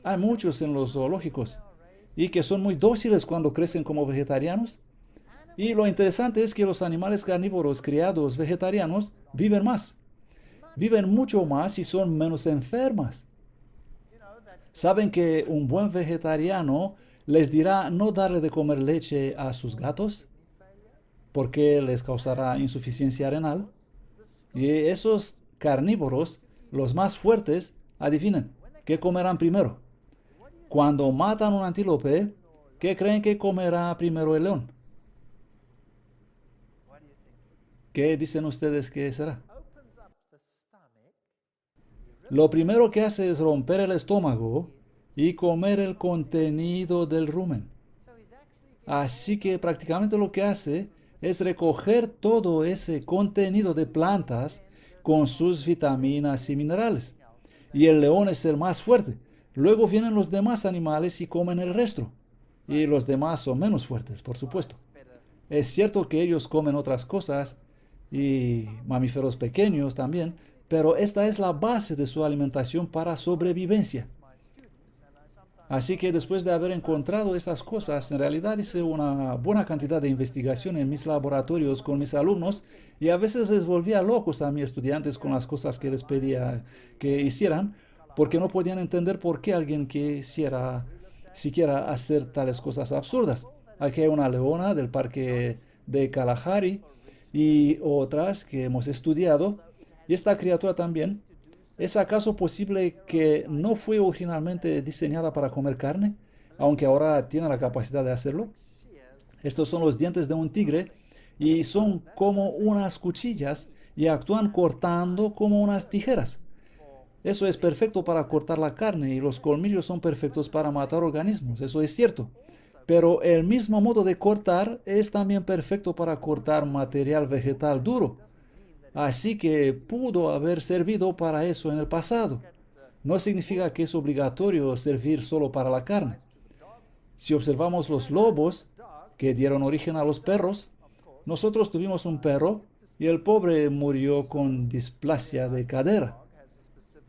Hay muchos en los zoológicos y que son muy dóciles cuando crecen como vegetarianos. Y lo interesante es que los animales carnívoros criados vegetarianos viven más. Viven mucho más y son menos enfermas. ¿Saben que un buen vegetariano les dirá no darle de comer leche a sus gatos porque les causará insuficiencia renal? Y esos carnívoros, los más fuertes, adivinen, ¿qué comerán primero? Cuando matan un antílope, ¿qué creen que comerá primero el león? ¿Qué dicen ustedes que será? Lo primero que hace es romper el estómago y comer el contenido del rumen. Así que prácticamente lo que hace es recoger todo ese contenido de plantas con sus vitaminas y minerales. Y el león es el más fuerte. Luego vienen los demás animales y comen el resto. Y los demás son menos fuertes, por supuesto. Es cierto que ellos comen otras cosas y mamíferos pequeños también, pero esta es la base de su alimentación para sobrevivencia. Así que después de haber encontrado estas cosas, en realidad hice una buena cantidad de investigación en mis laboratorios con mis alumnos y a veces les volvía locos a mis estudiantes con las cosas que les pedía que hicieran, porque no podían entender por qué alguien quisiera siquiera hacer tales cosas absurdas. Aquí hay una leona del parque de Kalahari y otras que hemos estudiado, y esta criatura también. ¿Es acaso posible que no fue originalmente diseñada para comer carne, aunque ahora tiene la capacidad de hacerlo? Estos son los dientes de un tigre y son como unas cuchillas y actúan cortando como unas tijeras. Eso es perfecto para cortar la carne y los colmillos son perfectos para matar organismos, eso es cierto. Pero el mismo modo de cortar es también perfecto para cortar material vegetal duro. Así que pudo haber servido para eso en el pasado. No significa que es obligatorio servir solo para la carne. Si observamos los lobos que dieron origen a los perros, nosotros tuvimos un perro y el pobre murió con displasia de cadera.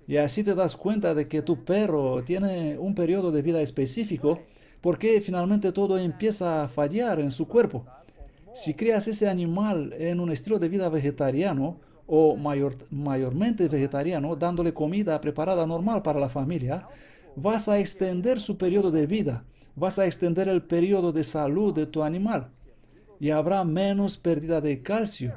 Y así te das cuenta de que tu perro tiene un periodo de vida específico porque finalmente todo empieza a fallar en su cuerpo. Si crías ese animal en un estilo de vida vegetariano o mayormente vegetariano, dándole comida preparada normal para la familia, vas a extender su periodo de vida, vas a extender el periodo de salud de tu animal y habrá menos pérdida de calcio.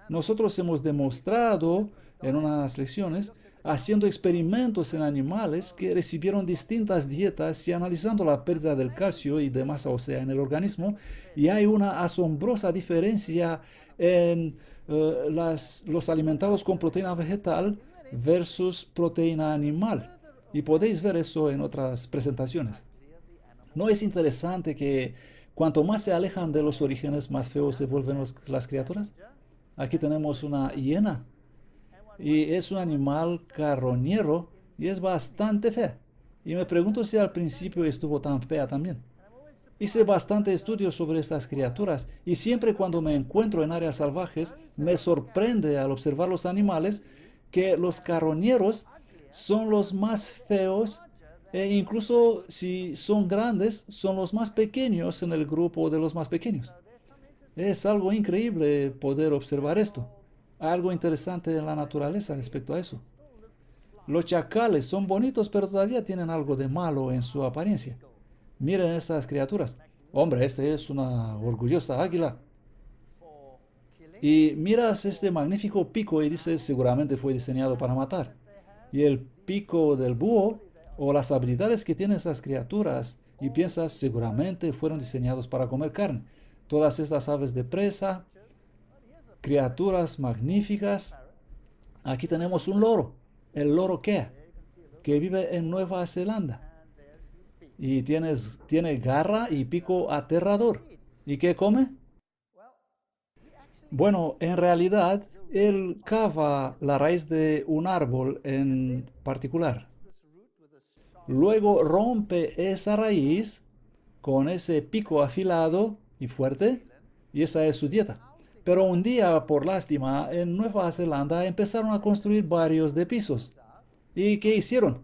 Nosotros hemos demostrado en unas lecciones, haciendo experimentos en animales que recibieron distintas dietas y analizando la pérdida del calcio y de masa ósea en el organismo, y hay una asombrosa diferencia en los alimentados con proteína vegetal versus proteína animal. Y podéis ver eso en otras presentaciones. ¿No es interesante que cuanto más se alejan de los orígenes, más feos se vuelven las criaturas? Aquí tenemos una hiena y es un animal carroñero y es bastante fea. Y me pregunto si al principio estuvo tan fea también. Hice bastante estudio sobre estas criaturas y siempre cuando me encuentro en áreas salvajes me sorprende al observar los animales que los carroñeros son los más feos e incluso si son grandes son los más pequeños en el grupo de los más pequeños. Es algo increíble poder observar esto. Algo interesante en la naturaleza respecto a eso. Los chacales son bonitos, pero todavía tienen algo de malo en su apariencia. Miren estas criaturas. Hombre, este es una orgullosa águila. Y miras este magnífico pico y dices, seguramente fue diseñado para matar. Y el pico del búho, o las habilidades que tienen estas criaturas, y piensas, seguramente fueron diseñados para comer carne. Todas estas aves de presa, criaturas magníficas. Aquí tenemos un loro, el loro Kea, que vive en Nueva Zelanda. Y tiene garra y pico aterrador. ¿Y qué come? Bueno, en realidad, él cava la raíz de un árbol en particular. Luego rompe esa raíz con ese pico afilado y fuerte, y esa es su dieta. Pero un día, por lástima, en Nueva Zelanda empezaron a construir barrios de pisos. ¿Y qué hicieron?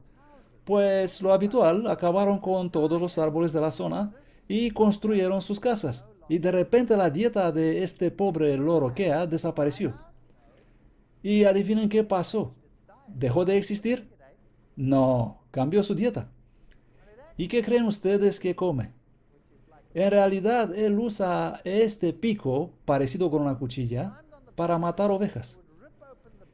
Pues lo habitual, acabaron con todos los árboles de la zona y construyeron sus casas. Y de repente la dieta de este pobre loro Kea desapareció. Y adivinen qué pasó. ¿Dejó de existir? No, cambió su dieta. ¿Y qué creen ustedes que come? En realidad, él usa este pico, parecido con una cuchilla, para matar ovejas.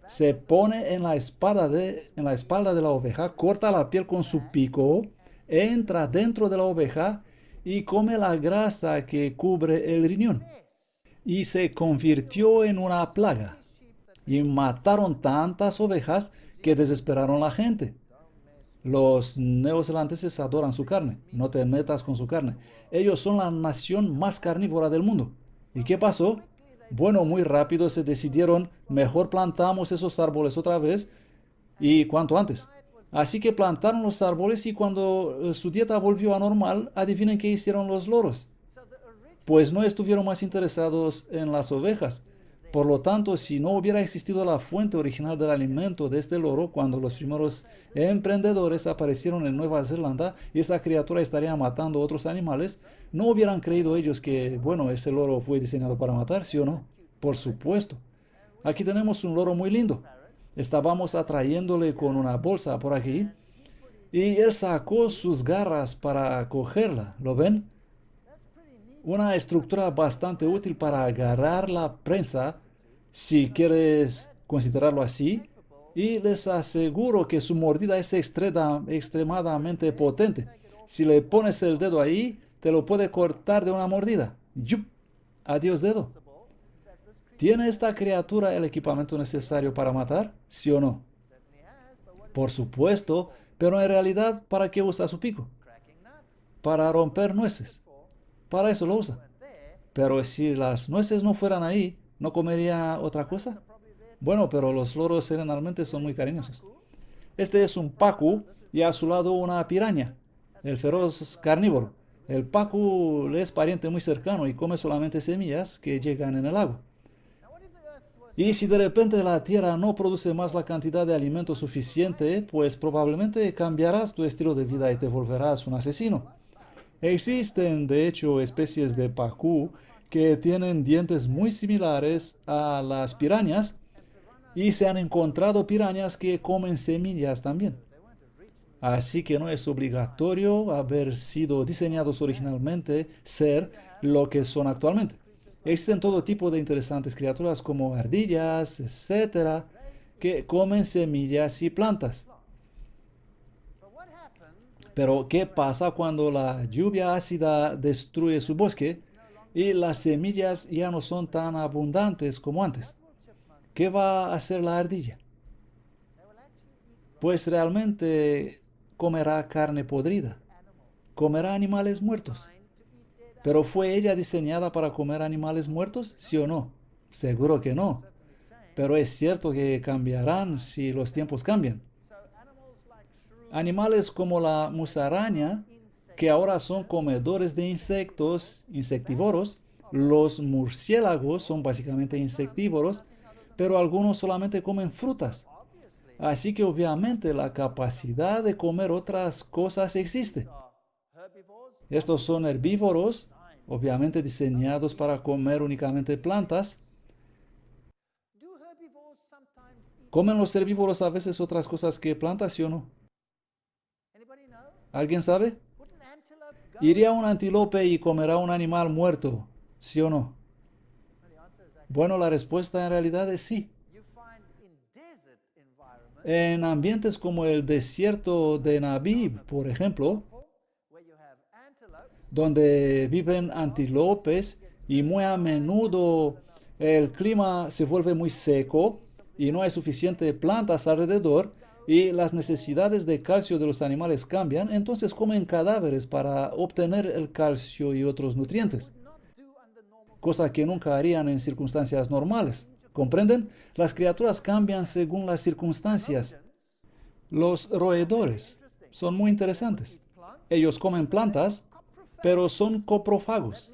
Se pone en la espalda de la oveja, corta la piel con su pico, entra dentro de la oveja y come la grasa que cubre el riñón. Y se convirtió en una plaga. Y mataron tantas ovejas que desesperaron a la gente. Los neozelandeses adoran su carne. No te metas con su carne. Ellos son la nación más carnívora del mundo. ¿Y qué pasó? Bueno, muy rápido se decidieron, mejor plantamos esos árboles otra vez y cuanto antes. Así que plantaron los árboles y cuando su dieta volvió a normal, adivinen qué hicieron los loros. Pues no estuvieron más interesados en las ovejas. Por lo tanto, si no hubiera existido la fuente original del alimento de este loro cuando los primeros emprendedores aparecieron en Nueva Zelanda y esa criatura estaría matando a otros animales, ¿no hubieran creído ellos que, bueno, ese loro fue diseñado para matar, sí o no? Por supuesto. Aquí tenemos un loro muy lindo. Estábamos atrayéndole con una bolsa por aquí y él sacó sus garras para cogerla. ¿Lo ven? Una estructura bastante útil para agarrar la presa, si quieres considerarlo así, y les aseguro que su mordida es extremadamente potente. Si le pones el dedo ahí, te lo puede cortar de una mordida. ¡Yup! Adiós dedo. ¿Tiene esta criatura el equipamiento necesario para matar? ¿Sí o no? Por supuesto, pero en realidad, ¿para qué usa su pico? Para romper nueces. Para eso lo usa. Pero si las nueces no fueran ahí, ¿no comería otra cosa? Bueno, pero los loros generalmente son muy cariñosos. Este es un pacu y a su lado una piraña, el feroz carnívoro. El pacu le es pariente muy cercano y come solamente semillas que llegan en el agua. Y si de repente la tierra no produce más la cantidad de alimento suficiente, pues probablemente cambiarás tu estilo de vida y te volverás un asesino. Existen, de hecho, especies de pacú que tienen dientes muy similares a las pirañas y se han encontrado pirañas que comen semillas también. Así que no es obligatorio haber sido diseñados originalmente ser lo que son actualmente. Existen todo tipo de interesantes criaturas como ardillas, etcétera, que comen semillas y plantas. Pero ¿qué pasa cuando la lluvia ácida destruye su bosque y las semillas ya no son tan abundantes como antes? ¿Qué va a hacer la ardilla? Pues realmente comerá carne podrida, comerá animales muertos. ¿Pero fue ella diseñada para comer animales muertos? ¿Sí o no? Seguro que no. Pero es cierto que cambiarán si los tiempos cambian. Animales como la musaraña, que ahora son comedores de insectos, insectívoros, los murciélagos son básicamente insectívoros, pero algunos solamente comen frutas. Así que obviamente la capacidad de comer otras cosas existe. Estos son herbívoros, obviamente diseñados para comer únicamente plantas. ¿Comen los herbívoros a veces otras cosas que plantas, sí o no? ¿Alguien sabe? ¿Iría un antílope y comerá un animal muerto, sí o no? Bueno, la respuesta en realidad es sí. En ambientes como el desierto de Namib, por ejemplo, donde viven antílopes y muy a menudo el clima se vuelve muy seco y no hay suficiente plantas alrededor y las necesidades de calcio de los animales cambian, entonces comen cadáveres para obtener el calcio y otros nutrientes, cosa que nunca harían en circunstancias normales. ¿Comprenden? Las criaturas cambian según las circunstancias. Los roedores son muy interesantes. Ellos comen plantas, pero son coprófagos.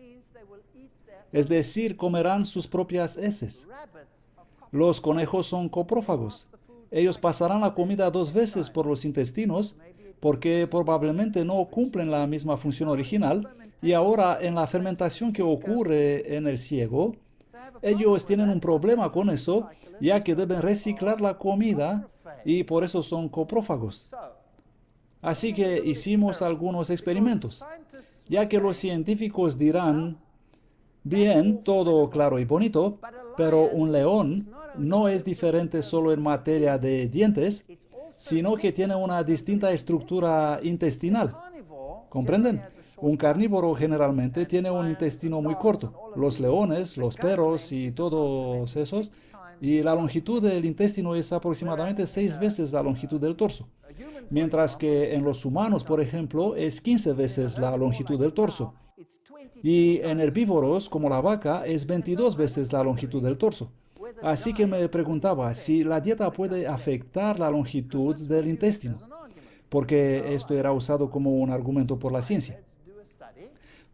Es decir, comerán sus propias heces. Los conejos son coprófagos. Ellos pasarán la comida 2 veces por los intestinos porque probablemente no cumplen la misma función original y ahora en la fermentación que ocurre en el ciego, ellos tienen un problema con eso ya que deben reciclar la comida y por eso son coprófagos. Así que hicimos algunos experimentos, ya que los científicos dirán, bien, todo claro y bonito, pero un león no es diferente solo en materia de dientes, sino que tiene una distinta estructura intestinal. ¿Comprenden? Un carnívoro generalmente tiene un intestino muy corto. Los leones, los perros y todos esos, y la longitud del intestino es aproximadamente 6 veces la longitud del torso. Mientras que en los humanos, por ejemplo, es 15 veces la longitud del torso. Y en herbívoros, como la vaca, es 22 veces la longitud del torso. Así que me preguntaba si la dieta puede afectar la longitud del intestino, porque esto era usado como un argumento por la ciencia.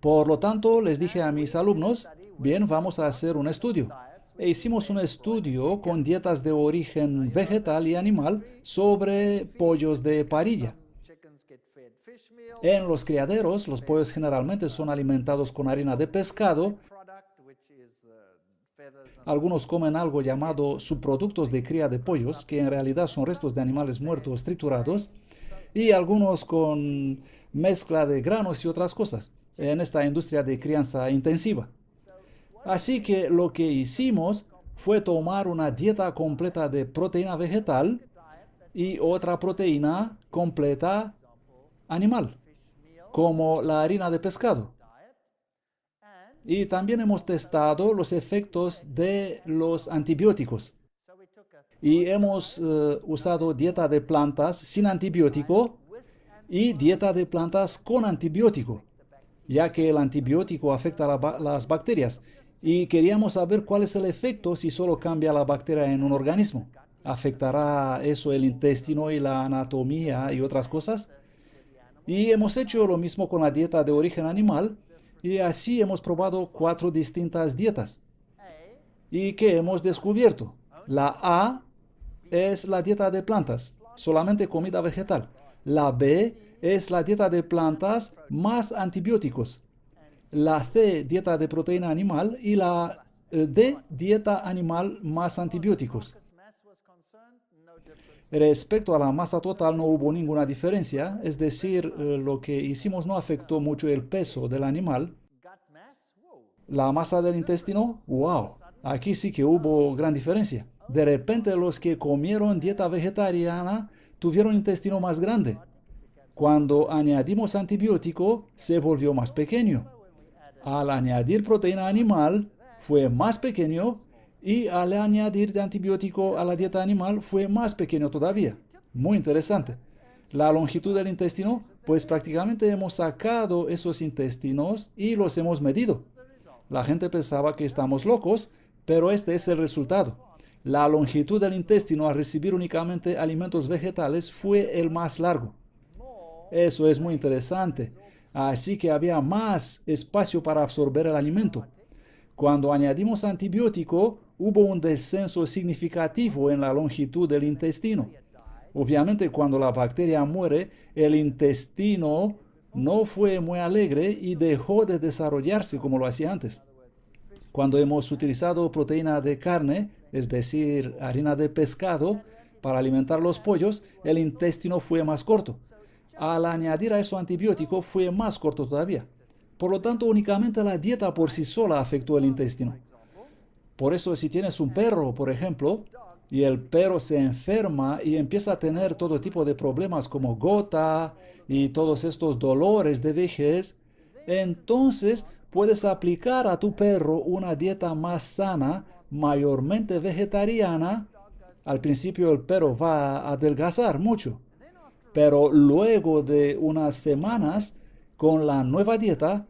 Por lo tanto, les dije a mis alumnos, bien, vamos a hacer un estudio. e hicimos un estudio con dietas de origen vegetal y animal sobre pollos de parrilla. En los criaderos, los pollos generalmente son alimentados con harina de pescado. Algunos comen algo llamado subproductos de cría de pollos, que en realidad son restos de animales muertos triturados, y algunos con mezcla de granos y otras cosas en esta industria de crianza intensiva. Así que lo que hicimos fue tomar una dieta completa de proteína vegetal y otra proteína completa animal, como la harina de pescado. Y también hemos testado los efectos de los antibióticos. Y hemos usado dieta de plantas sin antibiótico y dieta de plantas con antibiótico, ya que el antibiótico afecta a las bacterias. Y queríamos saber cuál es el efecto si solo cambia la bacteria en un organismo. ¿Afectará eso el intestino y la anatomía y otras cosas? Y hemos hecho lo mismo con la dieta de origen animal, y así hemos probado 4 distintas dietas. ¿Y qué hemos descubierto? La A es la dieta de plantas, solamente comida vegetal. La B es la dieta de plantas más antibióticos. La C, dieta de proteína animal, y la D, dieta animal más antibióticos. Respecto a la masa total no hubo ninguna diferencia, es decir, lo que hicimos no afectó mucho el peso del animal. La masa del intestino, wow, aquí sí que hubo gran diferencia. De repente los que comieron dieta vegetariana tuvieron intestino más grande. Cuando añadimos antibiótico, se volvió más pequeño. Al añadir proteína animal, fue más pequeño, y al añadir antibiótico a la dieta animal, fue más pequeño todavía. Muy interesante. La longitud del intestino, pues prácticamente hemos sacado esos intestinos y los hemos medido. La gente pensaba que estamos locos, pero este es el resultado. La longitud del intestino al recibir únicamente alimentos vegetales fue el más largo. Eso es muy interesante. Así que había más espacio para absorber el alimento. Cuando añadimos antibiótico, hubo un descenso significativo en la longitud del intestino. Obviamente, cuando la bacteria muere, el intestino no fue muy alegre y dejó de desarrollarse como lo hacía antes. Cuando hemos utilizado proteína de carne, es decir, harina de pescado, para alimentar los pollos, el intestino fue más corto. Al añadir a eso antibiótico, fue más corto todavía. Por lo tanto, únicamente la dieta por sí sola afectó el intestino. Por eso, si tienes un perro, por ejemplo, y el perro se enferma y empieza a tener todo tipo de problemas como gota y todos estos dolores de vejez, entonces puedes aplicar a tu perro una dieta más sana, mayormente vegetariana. Al principio el perro va a adelgazar mucho, pero luego de unas semanas, con la nueva dieta,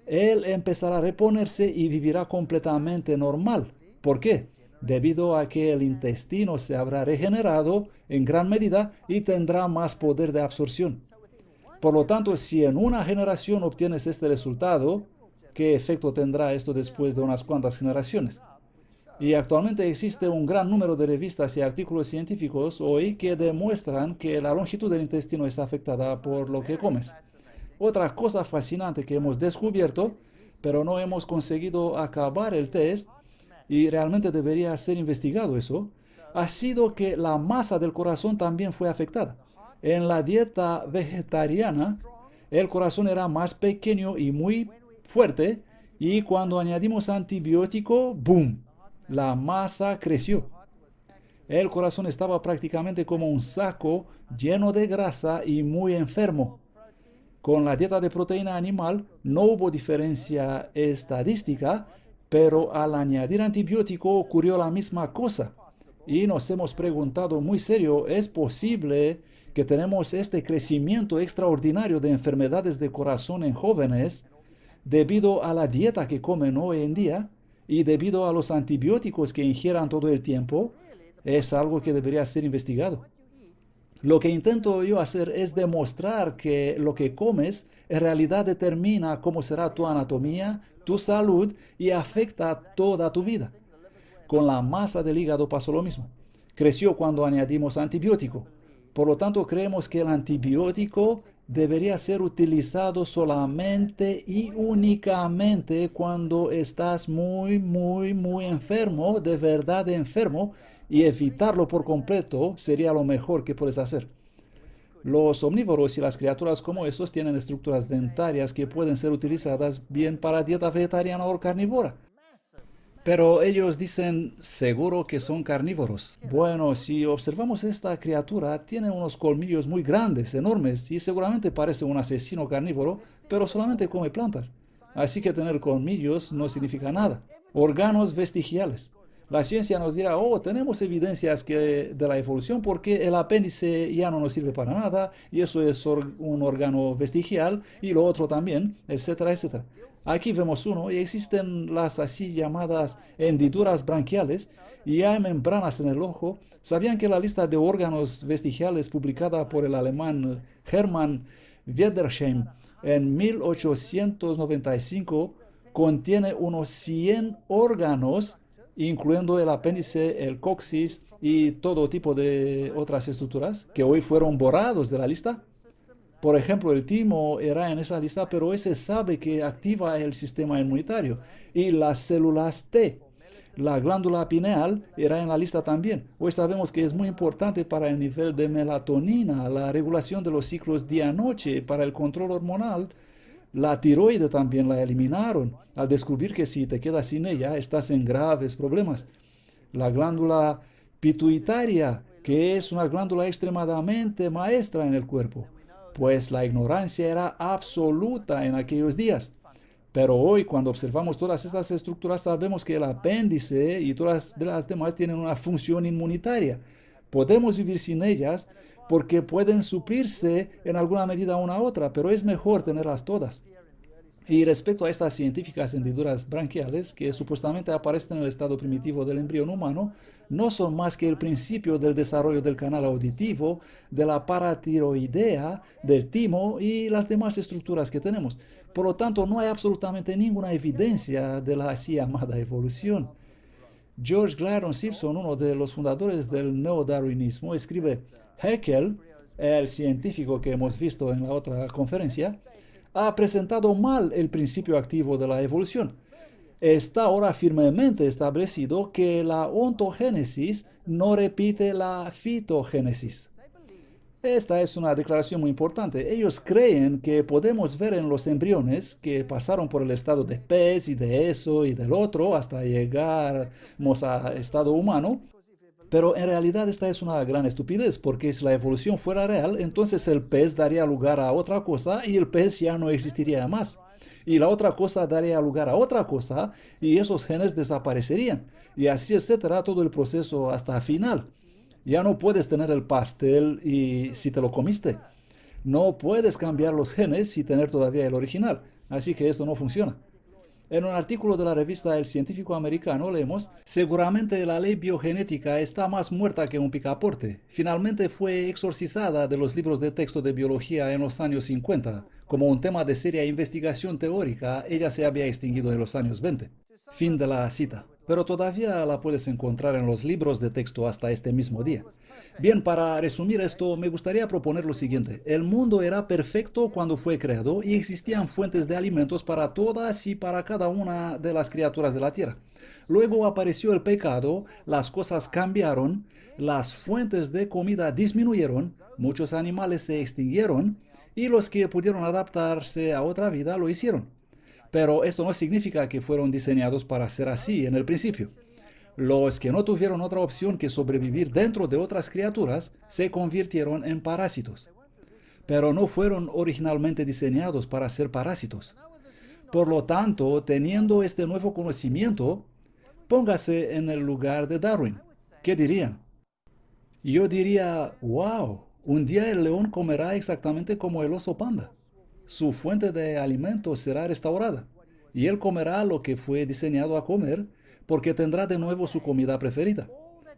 él empezará a reponerse y vivirá completamente normal. ¿Por qué? Debido a que el intestino se habrá regenerado en gran medida y tendrá más poder de absorción. Por lo tanto, si en una generación obtienes este resultado, ¿qué efecto tendrá esto después de unas cuantas generaciones? Y actualmente existe un gran número de revistas y artículos científicos hoy que demuestran que la longitud del intestino es afectada por lo que comes. Otra cosa fascinante que hemos descubierto, pero no hemos conseguido acabar el test, y realmente debería ser investigado eso, ha sido que la masa del corazón también fue afectada. En la dieta vegetariana, el corazón era más pequeño y muy fuerte, y cuando añadimos antibiótico, ¡boom!, la masa creció. El corazón estaba prácticamente como un saco lleno de grasa y muy enfermo. Con la dieta de proteína animal no hubo diferencia estadística, pero al añadir antibiótico ocurrió la misma cosa. Y nos hemos preguntado muy serio, ¿es posible que tenemos este crecimiento extraordinario de enfermedades de corazón en jóvenes debido a la dieta que comen hoy en día y debido a los antibióticos que ingieran todo el tiempo? Es algo que debería ser investigado. Lo que intento yo hacer es demostrar que lo que comes en realidad determina cómo será tu anatomía, tu salud y afecta toda tu vida. Con la masa del hígado pasó lo mismo. Creció cuando añadimos antibiótico. Por lo tanto, creemos que el antibiótico debería ser utilizado solamente y únicamente cuando estás muy enfermo, de verdad enfermo, y evitarlo por completo sería lo mejor que puedes hacer. Los omnívoros y las criaturas como esos tienen estructuras dentarias que pueden ser utilizadas bien para dieta vegetariana o carnívora. Pero ellos dicen seguro que son carnívoros. Bueno, si observamos esta criatura, tiene unos colmillos muy grandes, enormes, y seguramente parece un asesino carnívoro, pero solamente come plantas. Así que tener colmillos no significa nada. Órganos vestigiales. La ciencia nos dirá, oh, tenemos evidencias de la evolución porque el apéndice ya no nos sirve para nada, y eso es un órgano vestigial, y lo otro también, etcétera, etcétera. Aquí vemos uno y existen las así llamadas hendiduras branquiales y hay membranas en el ojo. ¿Sabían que la lista de órganos vestigiales publicada por el alemán Hermann Wiedersheim en 1895 contiene unos 100 órganos, incluyendo el apéndice, el coxis y todo tipo de otras estructuras que hoy fueron borrados de la lista? Por ejemplo, el timo era en esa lista, pero hoy se sabe que activa el sistema inmunitario. Y las células T, la glándula pineal, era en la lista también. Hoy sabemos que es muy importante para el nivel de melatonina, la regulación de los ciclos día-noche, para el control hormonal. La tiroide también la eliminaron al descubrir que si te quedas sin ella, estás en graves problemas. La glándula pituitaria, que es una glándula extremadamente maestra en el cuerpo, pues la ignorancia era absoluta en aquellos días. Pero hoy, cuando observamos todas estas estructuras, sabemos que el apéndice y todas las demás tienen una función inmunitaria. Podemos vivir sin ellas porque pueden suplirse en alguna medida una a otra, pero es mejor tenerlas todas. Y respecto a estas científicas hendiduras branquiales, que supuestamente aparecen en el estado primitivo del embrión humano, no son más que el principio del desarrollo del canal auditivo, de la paratiroidea, del timo y las demás estructuras que tenemos. Por lo tanto, no hay absolutamente ninguna evidencia de la así llamada evolución. George Gladstone Simpson, uno de los fundadores del neodarwinismo, escribe: Haeckel, el científico que hemos visto en la otra conferencia, ha presentado mal el principio activo de la evolución. Está ahora firmemente establecido que la ontogénesis no repite la fitogénesis. Esta es una declaración muy importante. Ellos creen que podemos ver en los embriones que pasaron por el estado de pez y de eso y del otro hasta llegarmos al estado humano. Pero en realidad esta es una gran estupidez, porque si la evolución fuera real, entonces el pez daría lugar a otra cosa y el pez ya no existiría más. Y la otra cosa daría lugar a otra cosa y esos genes desaparecerían. Y así, etcétera, todo el proceso hasta el final. Ya no puedes tener el pastel y si te lo comiste. No puedes cambiar los genes y tener todavía el original. Así que esto no funciona. En un artículo de la revista El Científico Americano leemos: seguramente la ley biogenética está más muerta que un picaporte. Finalmente fue exorcizada de los libros de texto de biología en los años 50. Como un tema de seria investigación teórica, ella se había extinguido en los años 20. Fin de la cita. Pero todavía la puedes encontrar en los libros de texto hasta este mismo día. Bien, para resumir esto, me gustaría proponer lo siguiente. El mundo era perfecto cuando fue creado y existían fuentes de alimentos para todas y para cada una de las criaturas de la tierra. Luego apareció el pecado, las cosas cambiaron, las fuentes de comida disminuyeron, muchos animales se extinguieron y los que pudieron adaptarse a otra vida lo hicieron. Pero esto no significa que fueron diseñados para ser así en el principio. Los que no tuvieron otra opción que sobrevivir dentro de otras criaturas se convirtieron en parásitos. Pero no fueron originalmente diseñados para ser parásitos. Por lo tanto, teniendo este nuevo conocimiento, póngase en el lugar de Darwin. ¿Qué dirían? Yo diría, wow, un día el león comerá exactamente como el oso panda. Su fuente de alimento será restaurada y él comerá lo que fue diseñado a comer porque tendrá de nuevo su comida preferida.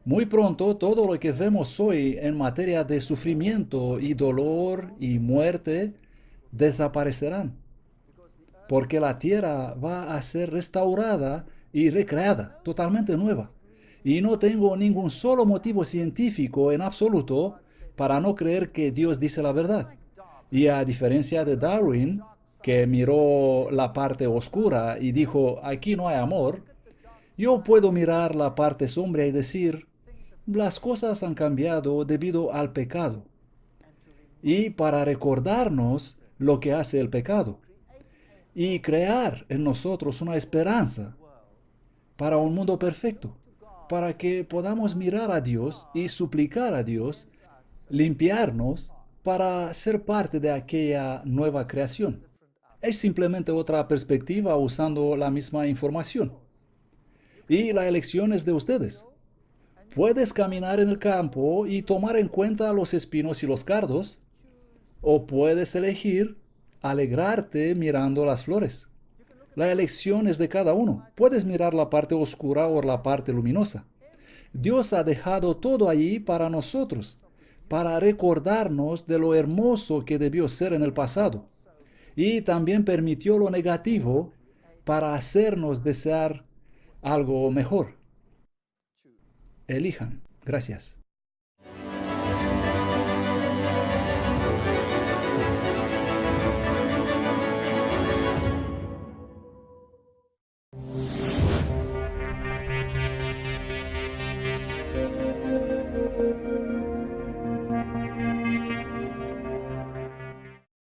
Muy pronto todo lo que vemos hoy en materia de sufrimiento y dolor y muerte desaparecerán porque la tierra va a ser restaurada y recreada, totalmente nueva. Y no tengo ningún solo motivo científico en absoluto para no creer que Dios dice la verdad. Y a diferencia de Darwin, que miró la parte oscura y dijo, aquí no hay amor, yo puedo mirar la parte sombría y decir, las cosas han cambiado debido al pecado. Y para recordarnos lo que hace el pecado y crear en nosotros una esperanza para un mundo perfecto, para que podamos mirar a Dios y suplicar a Dios, limpiarnos para ser parte de aquella nueva creación. Es simplemente otra perspectiva usando la misma información. Y la elección es de ustedes. Puedes caminar en el campo y tomar en cuenta los espinos y los cardos, o puedes elegir alegrarte mirando las flores. La elección es de cada uno. Puedes mirar la parte oscura o la parte luminosa. Dios ha dejado todo allí para nosotros, para recordarnos de lo hermoso que debió ser en el pasado. Y también permitió lo negativo para hacernos desear algo mejor. Elijan. Gracias.